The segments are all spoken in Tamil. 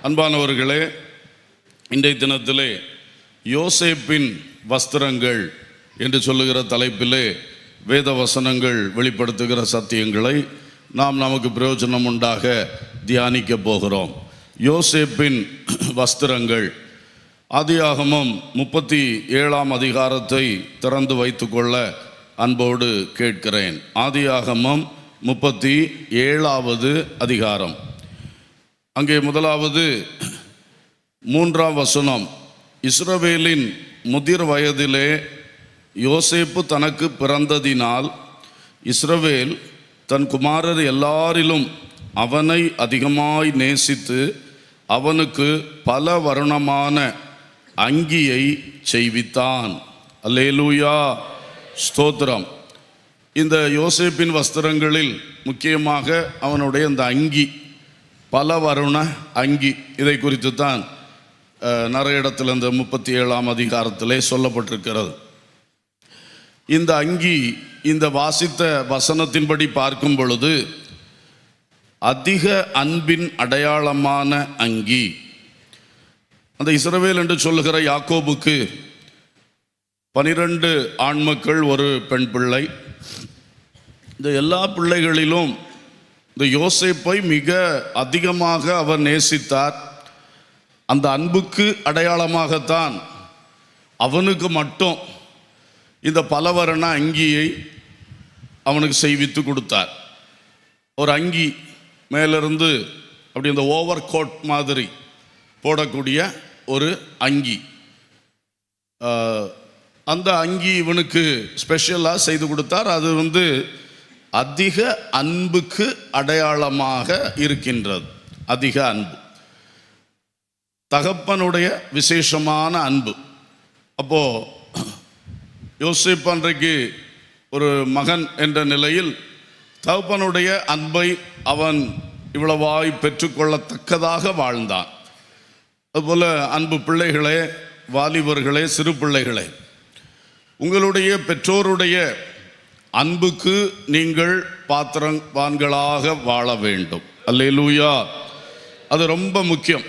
அன்பானவர்களே, இன்றைய தினத்திலே யோசேப்பின் வஸ்திரங்கள் என்று சொல்லுகிற தலைப்பிலே வேத வசனங்கள் வெளிப்படுத்துகிற சத்தியங்களை நாம் நமக்கு பிரயோஜனம் உண்டாக தியானிக்க போகிறோம். யோசேப்பின் வஸ்திரங்கள். ஆதியாகமம் 37 அதிகாரத்தை திறந்து வைத்துக்கொள்ள அன்போடு கேட்கிறேன். ஆதியாகமம் 37 அதிகாரம். அங்கே முதலாவது 3 வசனம். இஸ்ரவேலின் முதிர் வயதிலே யோசேப்பு தனக்கு பிறந்ததினால் இஸ்ரவேல் தன் குமாரர் எல்லாரிலும் அவனை அதிகமாய் நேசித்து அவனுக்கு பல வருணமான அங்கியை செய்வித்தான். அல்லேலூயா, ஸ்தோத்திரம். இந்த யோசேப்பின் வஸ்திரங்களில் முக்கியமாக அவனுடைய இந்த அங்கி, பல வருண அங்கி, இதை குறித்து தான் நிறைய இடத்துல இந்த 37 அதிகாரத்திலே சொல்லப்பட்டிருக்கிறது. இந்த அங்கி, இந்த வாசித்த வசனத்தின்படி பார்க்கும் பொழுது அதிக அன்பின் அடையாளமான அங்கி. அந்த இஸ்ரவேல் என்று சொல்லுகிற யாக்கோபுக்கு 12 ஆண்மக்கள், ஒரு பெண் பிள்ளை. இந்த எல்லா பிள்ளைகளிலும் இந்த யோசேப்பை மிக அதிகமாக அவர் நேசித்தார். அந்த அன்புக்கு அடையாளமாகத்தான் அவனுக்கு மட்டும் இந்த பலவர்ண அங்கியை அவனுக்கு செய்வித்து கொடுத்தார். ஒரு அங்கி மேலிருந்து அப்படி இந்த ஓவர் கோட் மாதிரி போடக்கூடிய ஒரு அங்கி. அந்த அங்கி இவனுக்கு ஸ்பெஷலாக செய்து கொடுத்தார். அது அதிக அன்புக்கு அடையாளமாக இருக்கின்றது. அதிக அன்பு, தகப்பனுடைய விசேஷமான அன்பு. அப்போ யோசேப்பு அன்றைக்கு ஒரு மகன் என்ற நிலையில் தகப்பனுடைய அன்பை அவன் இவ்வளவாய் பெற்றுக்கொள்ளத்தக்கதாக வாழ்ந்தான். அதுபோல அன்பு பிள்ளைகளே, வாலிபர்களே, சிறு பிள்ளைகளே, உங்களுடைய பெற்றோருடைய அன்புக்கு நீங்கள் பாத்திரவான்களாக வாழ வேண்டும். அல்லேலூயா, அது ரொம்ப முக்கியம்.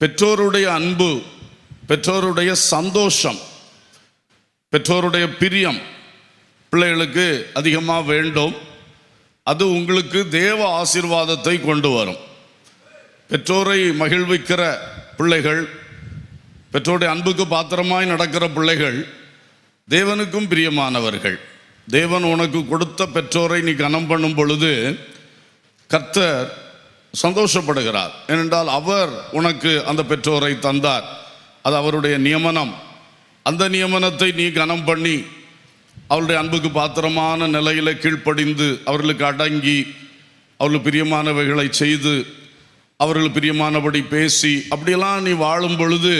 பெற்றோருடைய அன்பு, பெற்றோருடைய சந்தோஷம், பெற்றோருடைய பிரியம் பிள்ளைகளுக்கு அதிகமாக வேண்டும். அது உங்களுக்கு தேவ ஆசீர்வாதத்தை கொண்டு வரும். பெற்றோரை மகிழ்விக்கிற பிள்ளைகள், பெற்றோருடைய அன்புக்கு பாத்திரமாய் நடக்கிற பிள்ளைகள் தேவனுக்கும் பிரியமானவர்கள். தேவன் உனக்கு கொடுத்த பெற்றோரை நீ கனம் பண்ணும் பொழுது கர்த்தர் சந்தோஷப்படுகிறார். ஏனென்றால் அவர் உனக்கு அந்த பெற்றோரை தந்தார். அது அவருடைய நியமனம். அந்த நியமனத்தை நீ கனம் பண்ணி அவருடைய அன்புக்கு பாத்திரமான நிலையில் கீழ்ப்படிந்து அவர்களுக்கு அடங்கி அவர்களுக்கு பிரியமானவைகளை செய்து அவர்களுக்கு பிரியமானபடி பேசி அப்படியெல்லாம் நீ வாழும் பொழுது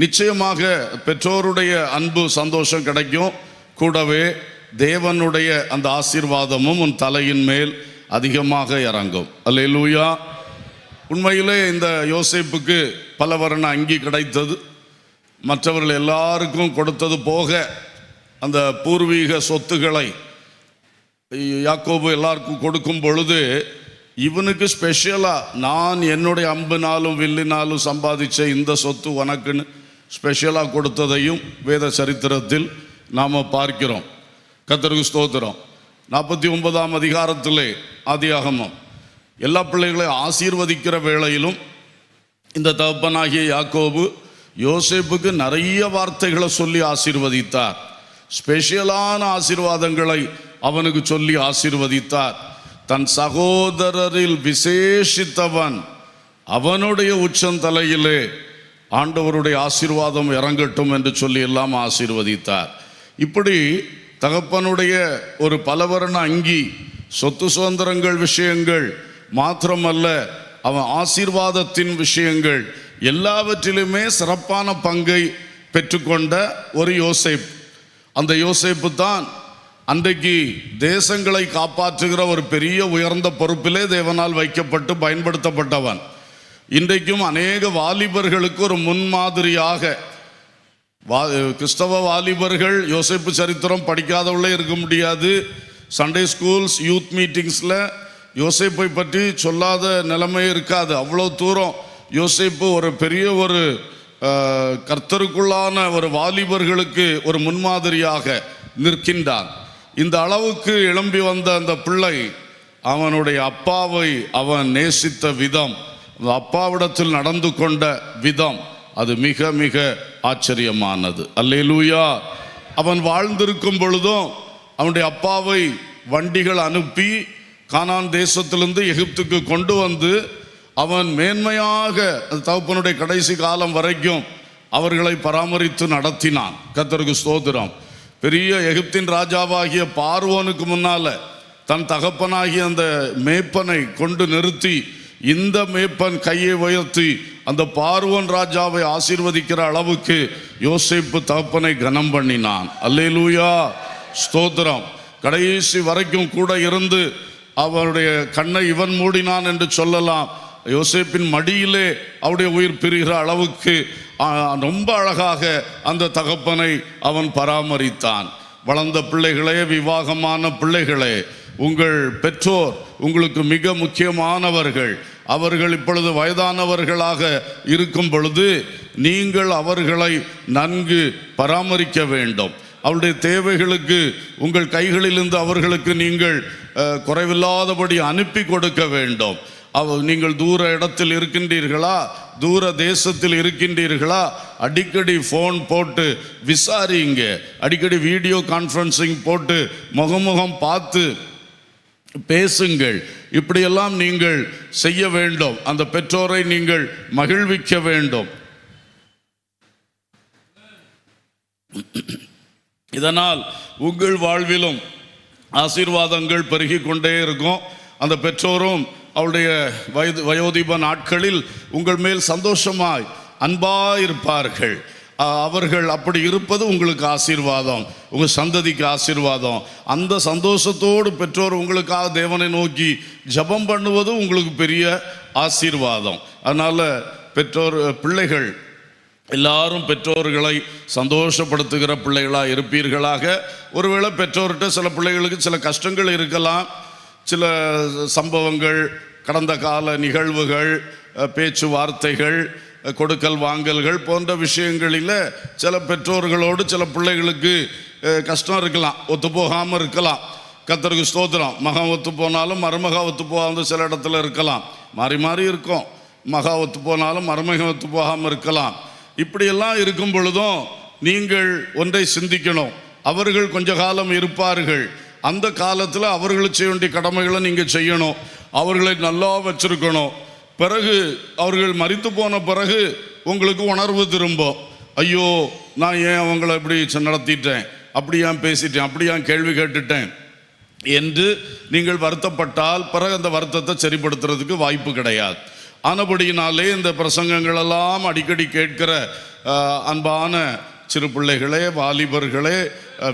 நிச்சயமாக பெற்றோருடைய அன்பு, சந்தோஷம் கிடைக்கும். கூடவே தேவனுடைய அந்த ஆசீர்வாதமும் உன் தலையின் மேல் அதிகமாக இறங்கும். அல்லேலூயா. உண்மையிலே இந்த யோசேப்புக்கு பல வர்ண அங்கி கிடைத்தது. மற்றவர்கள் எல்லாருக்கும் கொடுத்தது போக அந்த பூர்வீக சொத்துக்களை யாக்கோபு எல்லாருக்கும் கொடுக்கும் பொழுது இவனுக்கு ஸ்பெஷலாக, நான் என்னுடைய அம்பினாலும் வில்லினாலும் சம்பாதிச்ச இந்த சொத்து உனக்குன்னு ஸ்பெஷலாக கொடுத்ததையும் வேத சரித்திரத்தில் நாம் பார்க்கிறோம். கர்த்தருக்கு ஸ்தோத்திரம். 49 அதிகாரத்திலே ஆதியாகமம் எல்லா பிள்ளைகளையும் ஆசீர்வதிக்கிற வேளையிலும் இந்த தகப்பனாகிய யாக்கோபு யோசேப்புக்கு நிறைய வார்த்தைகளை சொல்லி ஆசீர்வதித்தார். ஸ்பெஷலான ஆசீர்வாதங்களை அவனுக்கு சொல்லி ஆசீர்வதித்தார். தன் சகோதரரில் விசேஷித்தவன் அவனுடைய உச்சந்தலையிலே ஆண்டவருடைய ஆசீர்வாதம் இறங்கட்டும் என்று சொல்லி எல்லாம் ஆசீர்வதித்தார். இப்படி தகப்பனுடைய ஒரு பலவர்ண அங்கி, சொத்து சுதந்திரங்கள் விஷயங்கள் மாத்திரமல்ல, அவன் ஆசீர்வாதத்தின் விஷயங்கள் எல்லாவற்றிலுமே சிறப்பான பங்கை பெற்றுக்கொண்ட ஒரு யோசேப்பு. அந்த யோசேப்பு தான் அன்றைக்கு தேசங்களை காப்பாற்றுகிற ஒரு பெரிய உயர்ந்த பொறுப்பிலே தேவனால் வைக்கப்பட்டு பயன்படுத்தப்பட்டவன். இன்றைக்கும் அநேக வாலிபர்களுக்கு ஒரு முன்மாதிரியாக, கிறிஸ்தவ வாலிபர்கள் யோசேப்பு சரித்திரம் படிக்காதவர்களே இருக்க முடியாது. சண்டே ஸ்கூல்ஸ், யூத் மீட்டிங்ஸில் யோசேப்பை பற்றி சொல்லாத நிலைமை இருக்காது. அவ்வளோ தூரம் யோசேப்பு ஒரு பெரிய ஒரு கர்த்தருக்குள்ளான ஒரு வாலிபர்களுக்கு ஒரு முன்மாதிரியாக நிற்கின்றான். இந்த அளவுக்கு எழும்பி வந்த அந்த பிள்ளை அவனுடைய அப்பாவை அவன் நேசித்த விதம், அப்பாவிடத்தில் நடந்து கொண்ட விதம், அது மிக மிக ஆச்சரியமானது. அல்லேலூயா. அவன் வாழ்ந்திருக்கும் பொழுதும் அவனுடைய அப்பாவை வண்டிகள் அனுப்பி கானான் தேசத்திலிருந்து எகிப்துக்கு கொண்டு வந்து அவன் மேன்மையாக தகப்பனுடைய கடைசி காலம் வரைக்கும் அவர்களை பராமரித்து நடத்தினான். கர்த்தருக்கு ஸ்தோத்திரம். பெரிய எகிப்தின் ராஜாவாகிய பார்வோனுக்கு முன்னால தன் தகப்பனாகிய அந்த மேய்ப்பனை கொண்டு நிறுத்தி இந்த மேய்ப்பன் கையை உயர்த்தி அந்த பார்வோன் ராஜாவை ஆசீர்வதிக்கிற அளவுக்கு யோசேப்பு தகப்பனை கனம் பண்ணினான். அல்லேலூயா, ஸ்தோத்திரம். கடைசி வரைக்கும் கூட இருந்து அவருடைய கண்ணை இவன் மூடினான் என்று சொல்லலாம். யோசேப்பின் மடியிலே அவருடைய உயிர் பிரிகிற அளவுக்கு ரொம்ப அழகாக அந்த தகப்பனை அவன் பராமரித்தான். வளர்ந்த பிள்ளைகளே, விவாகமான பிள்ளைகளே, உங்கள் பெற்றோர் உங்களுக்கு மிக முக்கியமானவர்கள். அவர்கள் இப்பொழுது வயதானவர்களாக இருக்கும் பொழுது நீங்கள் அவர்களை நன்கு பராமரிக்க வேண்டும். அவருடைய தேவைகளுக்கு உங்கள் கைகளிலிருந்து அவர்களுக்கு நீங்கள் குறைவில்லாதபடி அனுப்பி கொடுக்க வேண்டும். நீங்கள் தூர இடத்தில் இருக்கின்றீர்களா, தூர தேசத்தில் இருக்கின்றீர்களா, அடிக்கடி ஃபோன் போட்டு விசாரிங்க. அடிக்கடி வீடியோ கான்ஃபரன்சிங் போட்டு முகமுகம் பார்த்து பேசுங்கள். இப்படியெல்லாம் நீங்கள் செய்ய வேண்டும். அந்த பெற்றோரை நீங்கள் மகிழ்விக்க வேண்டும். இதனால் உங்கள் வாழ்விலும் ஆசீர்வாதங்கள் பெருகி கொண்டே இருக்கும். அந்த பெற்றோரும் அவருடைய வயோதிப நாட்களில் உங்கள் மேல் சந்தோஷமாய் அன்பாய் இருப்பார்கள். அவர்கள் அப்படி இருப்பது உங்களுக்கு ஆசீர்வாதம், உங்கள் சந்ததிக்கு ஆசீர்வாதம். அந்த சந்தோஷத்தோடு பெற்றோர் உங்களுக்காக தேவனை நோக்கி ஜெபம் பண்ணுவது உங்களுக்கு பெரிய ஆசீர்வாதம். அதனால் பிள்ளைகள் எல்லாரும் பெற்றோர்களை சந்தோஷப்படுத்துகிற பிள்ளைகளாக இருப்பீர்களாக. ஒருவேளை பெற்றோர்கிட்ட சில பிள்ளைகளுக்கு சில கஷ்டங்கள் இருக்கலாம். சில சம்பவங்கள், கடந்த கால நிகழ்வுகள், பேச்சுவார்த்தைகள், கொடுக்கல் வாங்கல்கள் போன்ற விஷயங்களில் சில பெற்றோர்களோடு சில பிள்ளைகளுக்கு கஷ்டம் இருக்கலாம், ஒத்து போகாமல் இருக்கலாம். கர்த்தருக்கு ஸ்தோத்திரம். மகன் ஒத்து போனாலும் மருமகா ஒத்து போகாமல் சில இடத்துல இருக்கலாம். மாறி மாறி இருக்கும். மகா ஒத்து போனாலும் மருமகன் ஒத்து போகாமல் இருக்கலாம். இப்படியெல்லாம் இருக்கும் பொழுதும் நீங்கள் ஒன்றை சிந்திக்கணும். அவர்கள் கொஞ்ச காலம் இருப்பார்கள். அந்த காலத்தில் அவர்களுக்கு செய்ய வேண்டிய கடமைகளை நீங்கள் செய்யணும். அவர்களை நல்லா வச்சிருக்கணும். பிறகு அவர்கள் மரித்து போன பிறகு உங்களுக்கு உணர்வு திரும்பும். ஐயோ, நான் ஏன் அவங்கள இப்படி நடத்திட்டேன், அப்படி ஏன் பேசிட்டேன், அப்படி ஏன் கேள்வி கேட்டுட்டேன் என்று நீங்கள் வருத்தப்பட்டால் பிறகு அந்த வருத்தத்தை சரிப்படுத்துறதுக்கு வாய்ப்பு கிடையாது. ஆனபடியினாலே இந்த பிரசங்கங்களெல்லாம் அடிக்கடி கேட்கிற அன்பான சிறு பிள்ளைகளே, வாலிபர்களே,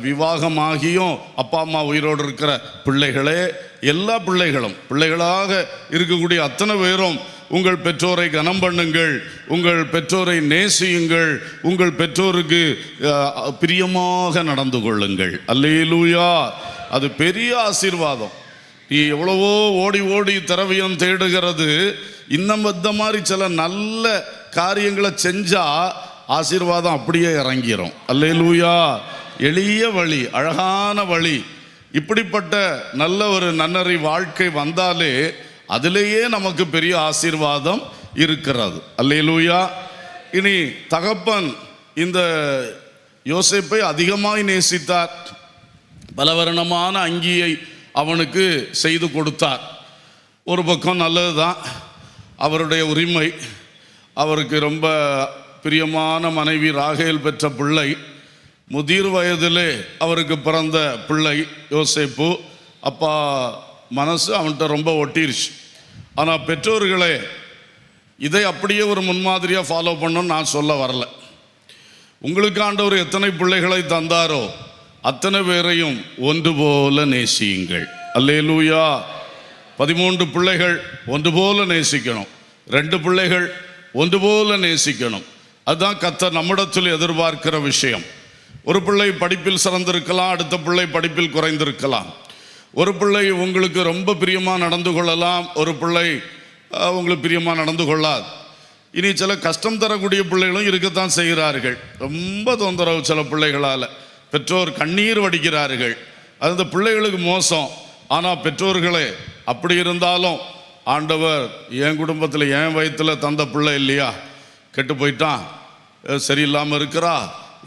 விவாகமாகியும் அப்பா அம்மா உயிரோடு இருக்கிற பிள்ளைகளே, எல்லா பிள்ளைகளாக இருக்கக்கூடிய அத்தனை பேரும் உங்கள் பெற்றோரை கனம் பண்ணுங்கள், உங்கள் பெற்றோரை நேசியுங்கள், உங்கள் பெற்றோருக்கு பிரியமாக நடந்து கொள்ளுங்கள். அல்லேலூயா. அது பெரிய ஆசீர்வாதம். நீ எவ்வளவோ ஓடி ஓடி திரவியம் தேடுகிறது, இந்த மாதிரி சில நல்ல காரியங்களை செஞ்சா ஆசீர்வாதம் அப்படியே இறங்கிரும். அல்லேலூயா. எளிய வழி, அழகான வழி. இப்படிப்பட்ட நல்ல ஒரு நன்னறி வாழ்க்கை வந்தாலே அதிலேயே நமக்கு பெரிய ஆசீர்வாதம் இருக்கிறது. அல்லேலூயா. இனி தகப்பன் இந்த யோசேப்பை அதிகமாய் நேசித்தார். பலவர்ணமான அங்கியை அவனுக்கு செய்து கொடுத்தார். ஒரு பக்கம் நல்லது தான், அவருடைய உரிமை. அவருக்கு ரொம்ப பிரியமான மனைவி ராகேல் பெற்ற பிள்ளை. முதிர் வயதிலே அவருக்கு பிறந்த பிள்ளை யோசேப்பு. அப்பா மனசு அவன்கிட்ட ரொம்ப ஒட்டிருச்சு. ஆனால் பெற்றோர்களே, இதை அப்படியே ஒரு முன்மாதிரியாக ஃபாலோ பண்ணணும்னு நான் சொல்ல வரல. உங்களுக்கு ஆண்டவர் எத்தனை பிள்ளைகளை தந்தாரோ அத்தனை பேரையும் ஒன்று போல நேசியுங்கள். அல்லேலூயா. 13 பிள்ளைகள் ஒன்று போல நேசிக்கணும். 2 பிள்ளைகள் ஒன்று போல நேசிக்கணும். அதுதான் கர்த்தர் நம்மிடத்தில் எதிர்பார்க்கிற விஷயம். ஒரு பிள்ளை படிப்பில் சிறந்திருக்கலாம், அடுத்த பிள்ளை படிப்பில் குறைந்திருக்கலாம். ஒரு பிள்ளை உங்களுக்கு ரொம்ப பிரியமாக நடந்து கொள்ளலாம், ஒரு பிள்ளை உங்களுக்கு பிரியமாக நடந்து கொள்ளாது. இனி சில கஷ்டம் தரக்கூடிய பிள்ளைகளும் இருக்கத்தான் செய்கிறார்கள். ரொம்ப தொந்தரவு சில பிள்ளைகளால் பெற்றோர் கண்ணீர் வடிக்கிறார்கள். அது இந்த பிள்ளைகளுக்கு மோசம். ஆனால் பெற்றோர்களே, அப்படி இருந்தாலும் ஆண்டவர் என் குடும்பத்தில் என் வயிற்றில் தந்த பிள்ளை இல்லையா, கெட்டு போயிட்டான், சரியில்லாமல் இருக்கிறா,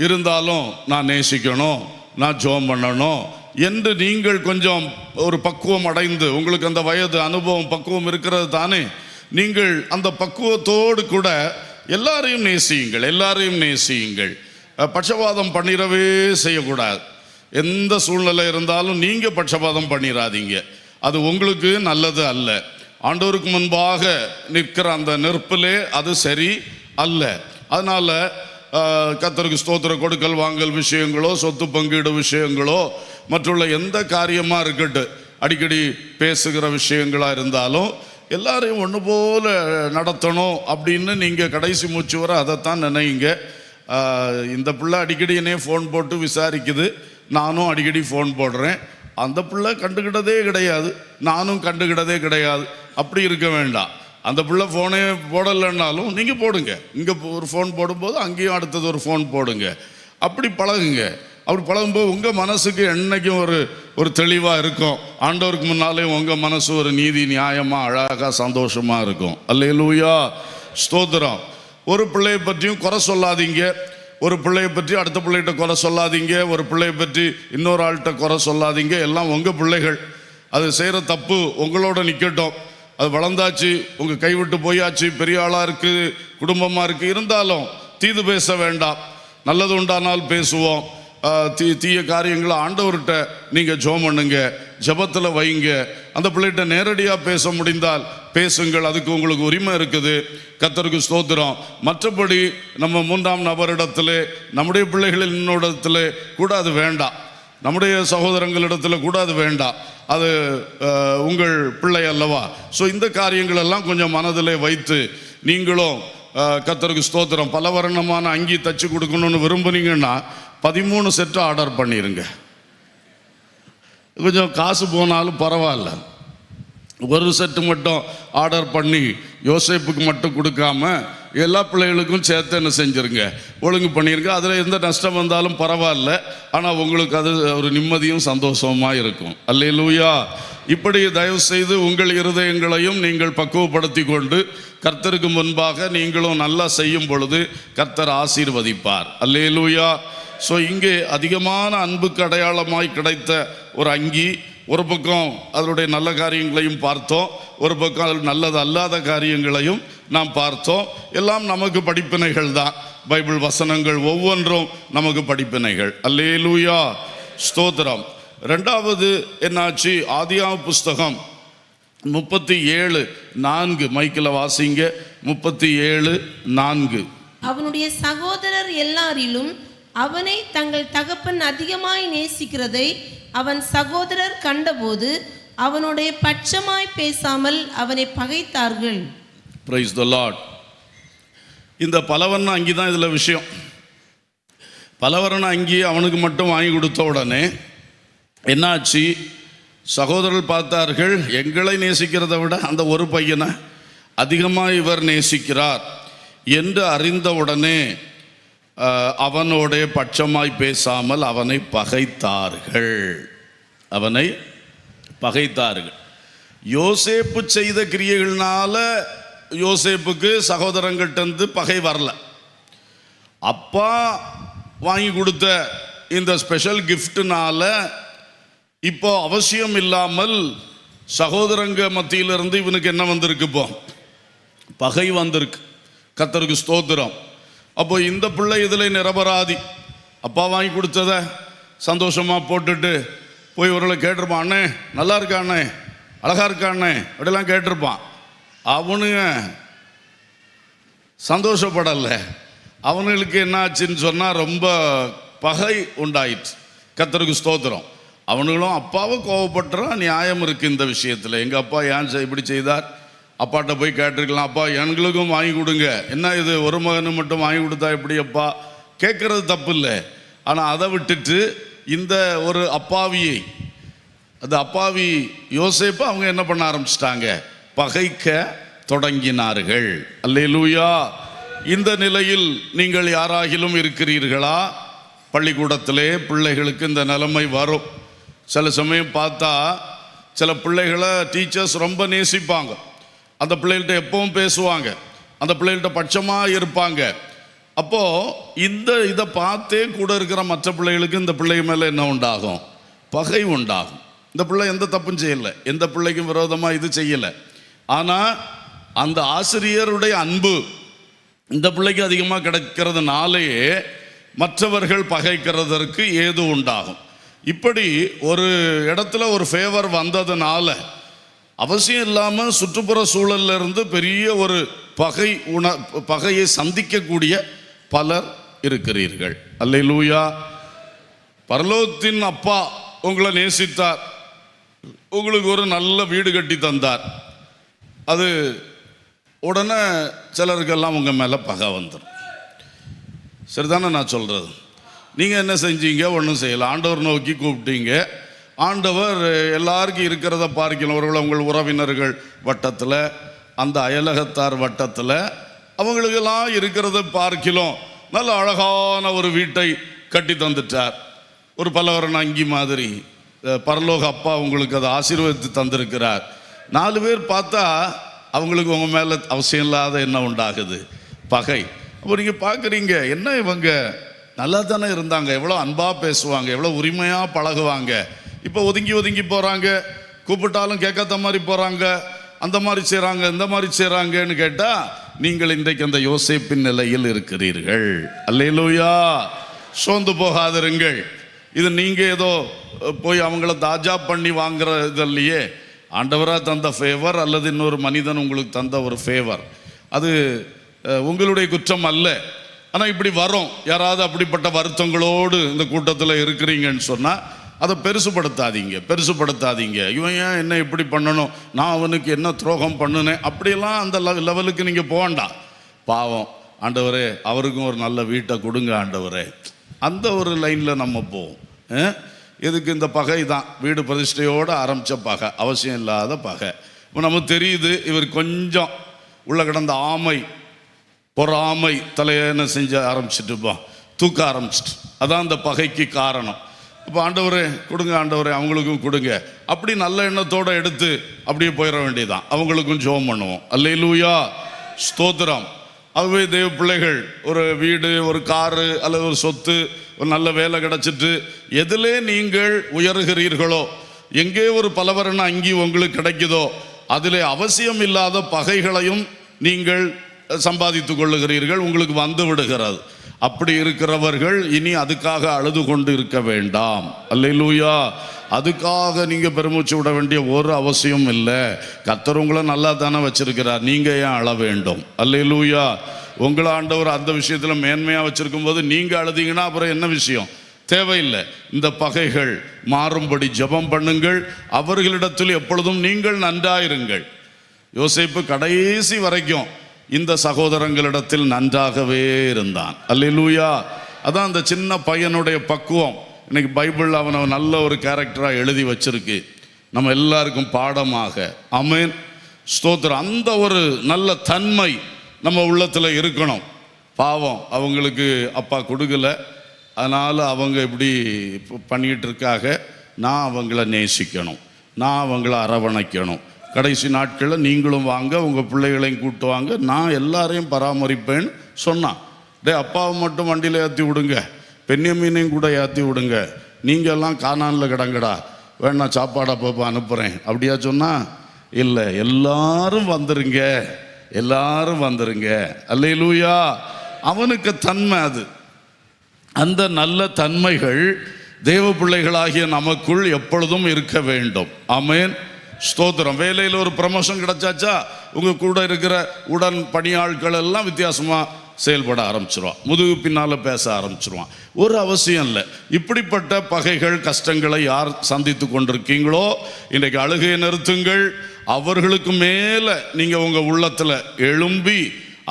இருந்தாலும் நான் நேசிக்கணும், நான் ஜெபம் பண்ணணும் என்று நீங்கள் கொஞ்சம் ஒரு பக்குவம் அடைந்து, உங்களுக்கு அந்த வயது அனுபவம் பக்குவம் இருக்கிறது தானே, நீங்கள் அந்த பக்குவத்தோடு கூட எல்லாரையும் நேசியுங்கள், எல்லாரையும் நேசியுங்கள். பட்சபாதம் பண்ணிடவே செய்யக்கூடாது. எந்த சூழ்நிலை இருந்தாலும் நீங்கள் பட்சபாதம் பண்ணிடாதீங்க, அது உங்களுக்கு நல்லது அல்ல. ஆண்டவருக்கு முன்பாக நிற்கிற அந்த நெருப்பிலே அது சரி அல்ல. அதனால் கர்த்தருக்கு ஸ்தோத்திர கொடுக்கல் வாங்கல் விஷயங்களோ, சொத்து பங்கீடு விஷயங்களோ, மற்றுள்ள எந்த காரியமாக இருக்கட்டும், அடிக்கடி பேசுகிற விஷயங்களாக இருந்தாலும் எல்லாரையும் ஒன்று போல நடத்தணும் அப்படின்னு நீங்கள் கடைசி மூச்சு வர அதைத்தான் நினைங்க. இந்த பிள்ளை அடிக்கடி என்னையே ஃபோன் போட்டு விசாரிக்குது, நானும் அடிக்கடி ஃபோன் போடுறேன், அந்த பிள்ளை கண்டுக்கிட்டதே கிடையாது, நானும் கண்டுக்கிட்டதே கிடையாது. அப்படி இருக்க வேண்டாம். அந்த பிள்ளை ஃபோனே போடலைன்னாலும் நீங்கள் போடுங்க, இங்கே ஒரு ஃபோன் போடும்போது அங்கேயும் அடுத்தது ஒரு ஃபோன் போடுங்க. அப்படி பழகுங்க. அப்படி பழகும்போது உங்கள் மனசுக்கு என்றைக்கும் ஒரு தெளிவாக இருக்கும். ஆண்டவருக்கு முன்னாலே உங்கள் மனசு ஒரு நீதி நியாயமாக அழகாக சந்தோஷமாக இருக்கும். அல்லேலூயா, ஸ்தோத்திரம். ஒரு பிள்ளையை பற்றியும் குறை சொல்லாதீங்க, ஒரு பிள்ளையை பற்றி அடுத்த பிள்ளைகிட்ட குறை சொல்லாதீங்க, ஒரு பிள்ளையை பற்றி இன்னொரு ஆள்கிட்ட குறை சொல்லாதீங்க. எல்லாம் உங்கள் பிள்ளைகள், அது செய்கிற தப்பு உங்களோட நிற்கட்டும். அது வளர்ந்தாச்சு, உங்கள் கைவிட்டு போயாச்சு, பெரிய ஆளாக இருக்குது, குடும்பமாக இருக்குது, இருந்தாலும் தீது பேச வேண்டாம். நல்லது உண்டானால் பேசுவோம். தீய காரியங்களை ஆண்டவர்கிட்ட நீங்கள் ஜெபம் பண்ணுங்க, ஜெபத்தில் வைங்க. அந்த பிள்ளைகிட்ட நேரடியாக பேச முடிந்தால் பேசுங்கள், அதுக்கு உங்களுக்கு உரிமை இருக்குது. கர்த்தருக்கு ஸ்தோத்திரம். மற்றபடி நம்ம மூன்றாம் நபரிடத்தில், நம்முடைய பிள்ளைகளின் இன்னொருடத்தில் கூட அது வேண்டாம், நம்முடைய சகோதரங்களிடத்தில் கூட அது வேண்டாம். அது உங்கள் பிள்ளை அல்லவா? ஸோ இந்த காரியங்கள் எல்லாம் கொஞ்சம் மனதில் வைத்து நீங்களும் கர்த்தருக்கு ஸ்தோத்திரம். பலவர்ணமான அங்கி தச்சு கொடுக்கணும்னு விரும்புனீங்கன்னா 13 செட்டு ஆர்டர் பண்ணிடுங்க. கொஞ்சம் காசு போனாலும் பரவாயில்ல, ஒரு செட்டு மட்டும் ஆர்டர் பண்ணி யோசேப்புக்கு மட்டும் கொடுக்காம எல்லா பிள்ளைகளுக்கும் சேர்த்து என்ன செஞ்சுருங்க, ஒழுங்கு பண்ணிடுங்க. அதில் எந்த நஷ்டம் வந்தாலும் பரவாயில்ல, ஆனால் உங்களுக்கு அது ஒரு நிம்மதியும் சந்தோஷமாக இருக்கும். அல்லேலூயா. இப்படி தயவு செய்து உங்கள் இருதயங்களையும் நீங்கள் பக்குவப்படுத்தி கொண்டு கர்த்தருக்கு முன்பாக நீங்களும் நல்லா செய்யும் பொழுது கர்த்தர் ஆசீர்வதிப்பார். அல்லேலூயா. ஸோ இங்கே அதிகமான அன்புக்கு அடையாளமாய் கிடைத்த ஒரு அங்கி. ஒரு பக்கம் அதனுடைய நல்ல காரியங்களையும் பார்த்தோம், ஒரு பக்கம் அதில் நல்லது அல்லாத காரியங்களையும் நாம் பார்த்தோம். எல்லாம் நமக்கு படிப்பினைகள் தான். பைபிள் வசனங்கள் ஒவ்வொன்றும் நமக்கு படிப்பினைகள். அல்லேலூயா, ஸ்தோத்திரம். ரெண்டாவது என்னாச்சு? ஆதியாகம புஸ்தகம் 37:4 மைக்கில் வாசிங்க. 37:4. அவனுடைய சகோதரர் எல்லாரிலும் அவனை தங்கள் தகப்பன் அதிகமாய் நேசிக்கிறதை அவன் சகோதரர் கண்டபோது அவனுடைய பட்சமாய் பேசாமல் அவனை பகைத்தார்கள். Praise the Lord. இந்த பலவர்ண அங்கி தான் இதில் விஷயம். பலவர்ண அங்கி அவனுக்கு மட்டும் வாங்கி கொடுத்த உடனே என்னாச்சு? சகோதரர்கள் பார்த்தார்கள், எங்களை நேசிக்கிறதை விட அந்த ஒரு பையனை அதிகமாக இவர் நேசிக்கிறார் என்று அறிந்தவுடனே அவனோட பட்சமாய் பேசாமல் அவனை பகைத்தார்கள். அவனை பகைத்தார்கள். யோசேப்பு செய்த கிரியைகள்னால யோசேப்புக்கு சகோதரங்கிட்ட பகை வரல. அப்பா வாங்கி கொடுத்த இந்த ஸ்பெஷல் கிஃப்ட்னால இப்போ அவசியம் இல்லாமல் சகோதரங்க மத்தியிலிருந்து இவனுக்கு என்ன வந்திருக்கு? இப்போ பகை வந்திருக்கு. கர்த்தருக்கு ஸ்தோத்திரம். அப்போ இந்த பிள்ளை இதில் நிரபராதி. அப்பா வாங்கி கொடுத்தத சந்தோஷமாக போட்டுட்டு போய் ஒருவேளை கேட்டிருப்பான், அண்ணே நல்லா இருக்காண்ணே, அழகா இருக்காண்ணே அப்படிலாம் கேட்டிருப்பான். அவனுங்க சந்தோஷப்படலை. அவனுங்களுக்கு என்ன ஆச்சுன்னு சொன்னால் ரொம்ப பகை உண்டாயிடுச்சு. கர்த்தருக்கு ஸ்தோத்திரம். அவனுங்களும் அப்பாவை கோவப்பட்டுறான். நியாயம் இருக்குது இந்த விஷயத்தில். எங்கள் அப்பா ஏன் இப்படி செய்தார்? அப்பாட்ட போய் கேட்டிருக்கலாம், அப்பா எங்களுக்கும் வாங்கி கொடுங்க. என்ன இது ஒரு மகனு மட்டும் வாங்கி கொடுத்தா எப்படி அப்பா? கேட்குறது தப்பு இல்லை. ஆனால் அதை விட்டுட்டு இந்த ஒரு அப்பாவியை அது அப்பாவி யோசேப்பு அவங்க என்ன பண்ண ஆரம்பிச்சிட்டாங்க? பகைக்க தொடங்கினார்கள். அல்லேலூயா. இந்த நிலையில் நீங்கள் யாராகிலும் இருக்கிறீர்களா? பள்ளிக்கூடத்திலே பிள்ளைகளுக்கு இந்த நிலைமை வரும். சில சமயம் பார்த்தா சில பிள்ளைகளை டீச்சர்ஸ் ரொம்ப நேசிப்பாங்க, அந்த பிள்ளைகள்கிட்ட எப்பவும் பேசுவாங்க, அந்த பிள்ளைகள்கிட்ட பட்சமாக இருப்பாங்க. அப்போது இதை பார்த்தே கூட இருக்கிற மற்ற பிள்ளைகளுக்கு இந்த பிள்ளை மேலே என்ன உண்டாகும்? பகை உண்டாகும். இந்த பிள்ளை எந்த தப்பும் செய்யலை, எந்த பிள்ளைக்கும் விரோதமாக இது செய்யலை. ஆனால் அந்த ஆசிரியருடைய அன்பு இந்த பிள்ளைக்கு அதிகமாக கிடைக்கிறதுனாலேயே மற்றவர்கள் பகைக்கிறதற்கு ஏது உண்டாகும். இப்படி ஒரு இடத்துல ஒரு ஃபேவர் வந்ததுனால அவசியம் இல்லாமல் சுற்றுப்புற சூழல்ல இருந்து பெரிய ஒரு பகையை சந்திக்கக்கூடிய பலர் இருக்கிறீர்கள். அல்லேலூயா. பரலோகத்தின் அப்பா உங்களை நேசித்தார், உங்களுக்கு ஒரு நல்ல வீடு கட்டி தந்தார். அது உடனே சிலருக்கெல்லாம் உங்கள் மேலே பகை வந்துடும். சரிதானே நான் சொல்கிறது? நீங்கள் என்ன செஞ்சீங்க? ஒன்றும் செய்யலை. ஆண்டவர் நோக்கி கூப்பிட்டீங்க. ஆண்டவர் எல்லாருக்கும் இருக்கிறத பார்க்கணும். ஒருவேளை உங்கள் உறவினர்கள் வட்டத்தில், அந்த அயலகத்தார் வட்டத்தில் அவங்களுக்கெல்லாம் இருக்கிறத பார்க்கலாம். நல்ல அழகான ஒரு வீட்டை கட்டி தந்துட்டார். ஒரு பலவரன் அங்கி மாதிரி பரலோக அப்பா உங்களுக்கு அதை ஆசீர்வதித்து தந்திருக்கிறார். 4 பேர் பார்த்தா அவங்களுக்கு உங்கள் மேலே அவசியம் இல்லாத என்ன உண்டாகுது? பகை. அப்போ நீங்கள் பார்க்குறீங்க, என்ன இவங்க நல்லா தானே இருந்தாங்க, எவ்வளோ அன்பாக பேசுவாங்க, எவ்வளோ உரிமையாக பழகுவாங்க, இப்போ ஒதுங்கி போகிறாங்க, கூப்பிட்டாலும் கேட்காத மாதிரி போகிறாங்க, அந்த மாதிரி செய்கிறாங்க, இந்த மாதிரி செய்கிறாங்கன்னு கேட்டால் நீங்கள் இன்றைக்கு அந்த யோசேப்பின் நிலையில் இருக்கிறீர்கள். அல்லேலூயா. சோர்ந்து போகாதிருங்கள். இது நீங்கள் ஏதோ போய் அவங்கள தாஜா பண்ணி வாங்குற இதல்லையே, ஆண்டவராக தந்த ஃபேவர் அல்லது இன்னொரு மனிதன் உங்களுக்கு தந்த ஒரு ஃபேவர். அது உங்களுடைய குற்றம் அல்ல. ஆனால் இப்படி வரும். யாராவது அப்படிப்பட்ட வருத்தங்களோடு இந்த கூட்டத்தில் இருக்கிறீங்கன்னு சொன்னால் அதை பெருசுப்படுத்தாதீங்க. இவன் ஏன் என்ன இப்படி பண்ணணும், நான் அவனுக்கு என்ன துரோகம் பண்ணினேன், அப்படியெல்லாம் அந்த லெவலுக்கு நீங்கள் போகண்டா. பாவம், ஆண்டவரே அவருக்கும் ஒரு நல்ல வீட்டை கொடுங்க ஆண்டவரே, அந்த ஒரு லைனில் நம்ம போவோம். எதுக்கு இந்த பகை தான்? வீடு பிரதிஷ்டையோடு ஆரம்பித்த பகை, அவசியம் இல்லாத பகை. இப்போ நமக்கு தெரியுது இவர் கொஞ்சம் உள்ள கிடந்த பொறாமை தலையனை செஞ்ச ஆரம்பிச்சுட்டுப்போம், தூக்க ஆரம்பிச்சிட்டு. அதான் அந்த பகைக்கு காரணம். இப்போ ஆண்டவரே கொடுங்க ஆண்டவரே, அவங்களுக்கும் கொடுங்க. அப்படி நல்ல எண்ணத்தோடு எடுத்து அப்படியே போயிட வேண்டியதான். அவங்களுக்கும் ஜெபம் பண்ணுவோம். அல்லேலூயா. ஸ்தோத்திரம். ஆகவே தேவ பிள்ளைகள், ஒரு வீடு, ஒரு காரு அல்லது ஒரு சொத்து, ஒரு நல்ல வேலை கிடச்சிட்டு எதிலே நீங்கள் உயர்கிறீர்களோ, எங்கே ஒரு பலவரன அங்கி உங்களுக்கு கிடைக்குதோ, அதிலே அவசியம் இல்லாத பகைகளையும் நீங்கள் சம்பாதித்து கொள்ளுகிறீர்கள், உங்களுக்கு வந்து விடுகிறது. அப்படி இருக்கிறவர்கள் இனி அதுக்காக அழுது கொண்டு இருக்க வேண்டாம். அல்லேலூயா. அதுக்காக நீங்கள் பெருமூச்சு விட வேண்டிய ஒரு அவசியம் இல்லை. கர்த்தர் உங்களை நல்லா தானே வச்சிருக்கிறார், நீங்கள் ஏன் அழ வேண்டும்? அல்லேலூயா. உங்களை ஆண்டவர் அந்த விஷயத்தில் மேன்மையாக வச்சிருக்கும் போது நீங்கள் அழுதீங்கன்னா அப்புறம் என்ன விஷயம்? தேவையில்லை. இந்த பகைகள் மாறும்படி ஜெபம் பண்ணுங்கள். அவர்களிடத்தில் எப்பொழுதும் நீங்கள் நன்றாயிருங்கள். யோசேப்பு கடைசி வரைக்கும் இந்த சகோதரங்களிடத்தில் நன்றாகவே இருந்தான். அல்லேலூயா. அதான் அந்த சின்ன பையனுடைய பக்குவம் இன்னைக்கு பைபிள் அவனை நல்ல ஒரு கேரக்டராக எழுதி வச்சிருக்கு, நம்ம எல்லாருக்கும் பாடமாக. ஆமென். ஸ்தோத்திரம். அந்த ஒரு நல்ல தன்மை நம்ம உள்ளத்தில் இருக்கணும். பாவம், அவங்களுக்கு அப்பா கொடுக்கல, அதனால் அவங்க இப்படி பண்ணிக்கிட்டு இருக்காங்க. நான் அவங்கள நேசிக்கணும், நான் அவங்கள அரவணைக்கணும். கடைசி நாட்களில் நீங்களும் வாங்க, உங்கள் பிள்ளைகளையும் கூட்டு வாங்க, நான் எல்லாரையும் பராமரிப்பேன்னு சொன்னான். அப்பாவை மட்டும் வண்டியில் ஏற்றி விடுங்க, பென்யமீனையும் கூட ஏற்றி விடுங்க, நீங்கள் எல்லாம் கானானில் கிடங்கடா, வேணா சாப்பாடு அப்பப்போ அனுப்புகிறேன் அப்படியா சொன்னால், இல்லை எல்லாரும் வந்துருங்க, எல்லாரும் வந்துருங்க. அல்லேலூயா. அவனுக்கு தன்மை அது. அந்த நல்ல தன்மைகள் தேவ பிள்ளைகளாகிய நமக்குள் எப்பொழுதும் இருக்க வேண்டும். ஆமென். ஸ்தோத்திரம். வேலையில் ஒரு ப்ரமோஷன் கிடைச்சாச்சா, உங்கள் கூட இருக்கிற உடன் பணியாட்கள் எல்லாம் வித்தியாசமாக செயல்பட ஆரம்பிச்சிருவான், முதுகு பின்னால் பேச ஆரம்பிச்சிருவான். ஒரு அவசியம் இல்லை. இப்படிப்பட்ட பகைகள், கஷ்டங்களை யார் சந்தித்து கொண்டிருக்கீங்களோ இன்றைக்கு அழுகையை நிறுத்துங்கள். அவர்களுக்கு மேலே நீங்கள் உங்கள் உள்ளத்தில் எழும்பி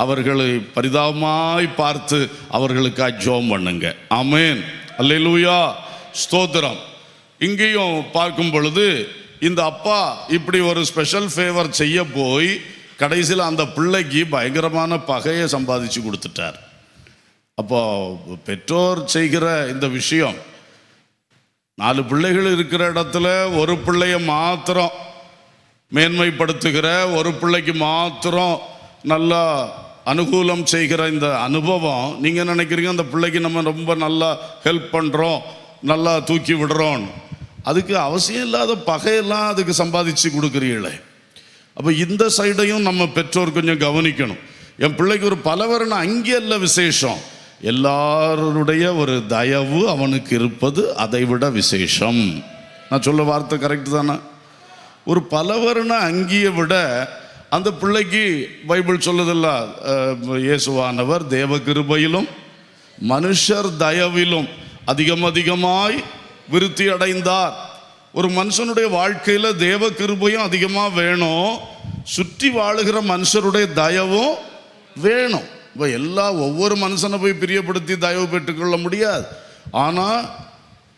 அவர்களை பரிதாபமாய் பார்த்து அவர்களுக்காக ஜெபம் பண்ணுங்க. ஆமென். அல்லேலூயா. ஸ்தோத்திரம். இங்கேயும் பார்க்கும் பொழுது இந்த அப்பா இப்படி ஒரு ஸ்பெஷல் ஃபேவர் செய்ய போய் கடைசியில் அந்த பிள்ளைக்கு பயங்கரமான பகையை சம்பாதிச்சு கொடுத்துட்டார். அப்போ பெற்றோர் செய்கிற இந்த விஷயம், 4 பிள்ளைகள் இருக்கிற இடத்துல ஒரு பிள்ளைய மாத்திரம் மேன்மைப்படுத்துகிற, ஒரு பிள்ளைக்கு மாத்திரம் நல்லா அனுகூலம் செய்கிற இந்த அனுபவம், நீங்கள் நினைக்கிறீங்க அந்த பிள்ளைக்கு நம்ம ரொம்ப நல்லா ஹெல்ப் பண்ணுறோம், நல்லா தூக்கி விடுறோம். அதுக்கு அவசியம் இல்லாத பகையெல்லாம் அதுக்கு சம்பாதிச்சு கொடுக்குறீங்களே. அப்போ இந்த சைடையும் நம்ம பெற்றோர் கொஞ்சம் கவனிக்கணும். என் பிள்ளைக்கு ஒரு பலவர்ண அங்கி அல்ல விசேஷம், எல்லாருடைய ஒரு தயவு அவனுக்கு இருப்பது அதை விட விசேஷம். நான் சொல்ல வார்த்தை கரெக்டு தானே? ஒரு பலவர்ண அங்கியை விட அந்த பிள்ளைக்கு பைபிள் சொல்லுதில்ல, இயேசுவானவர் தேவ கிருபையிலும் மனுஷர் தயவிலும் அதிகமாய் விருத்தி அடைந்தார். ஒரு மனுஷனுடைய வாழ்க்கையில் தேவ கிருபையும் அதிகமாக வேணும், சுற்றி வாழுகிற மனுஷருடைய தயவும் வேணும். இப்போ ஒவ்வொரு மனுஷனை போய் பிரியப்படுத்தி தயவு பெற்றுக்கொள்ள முடியாது. ஆனால்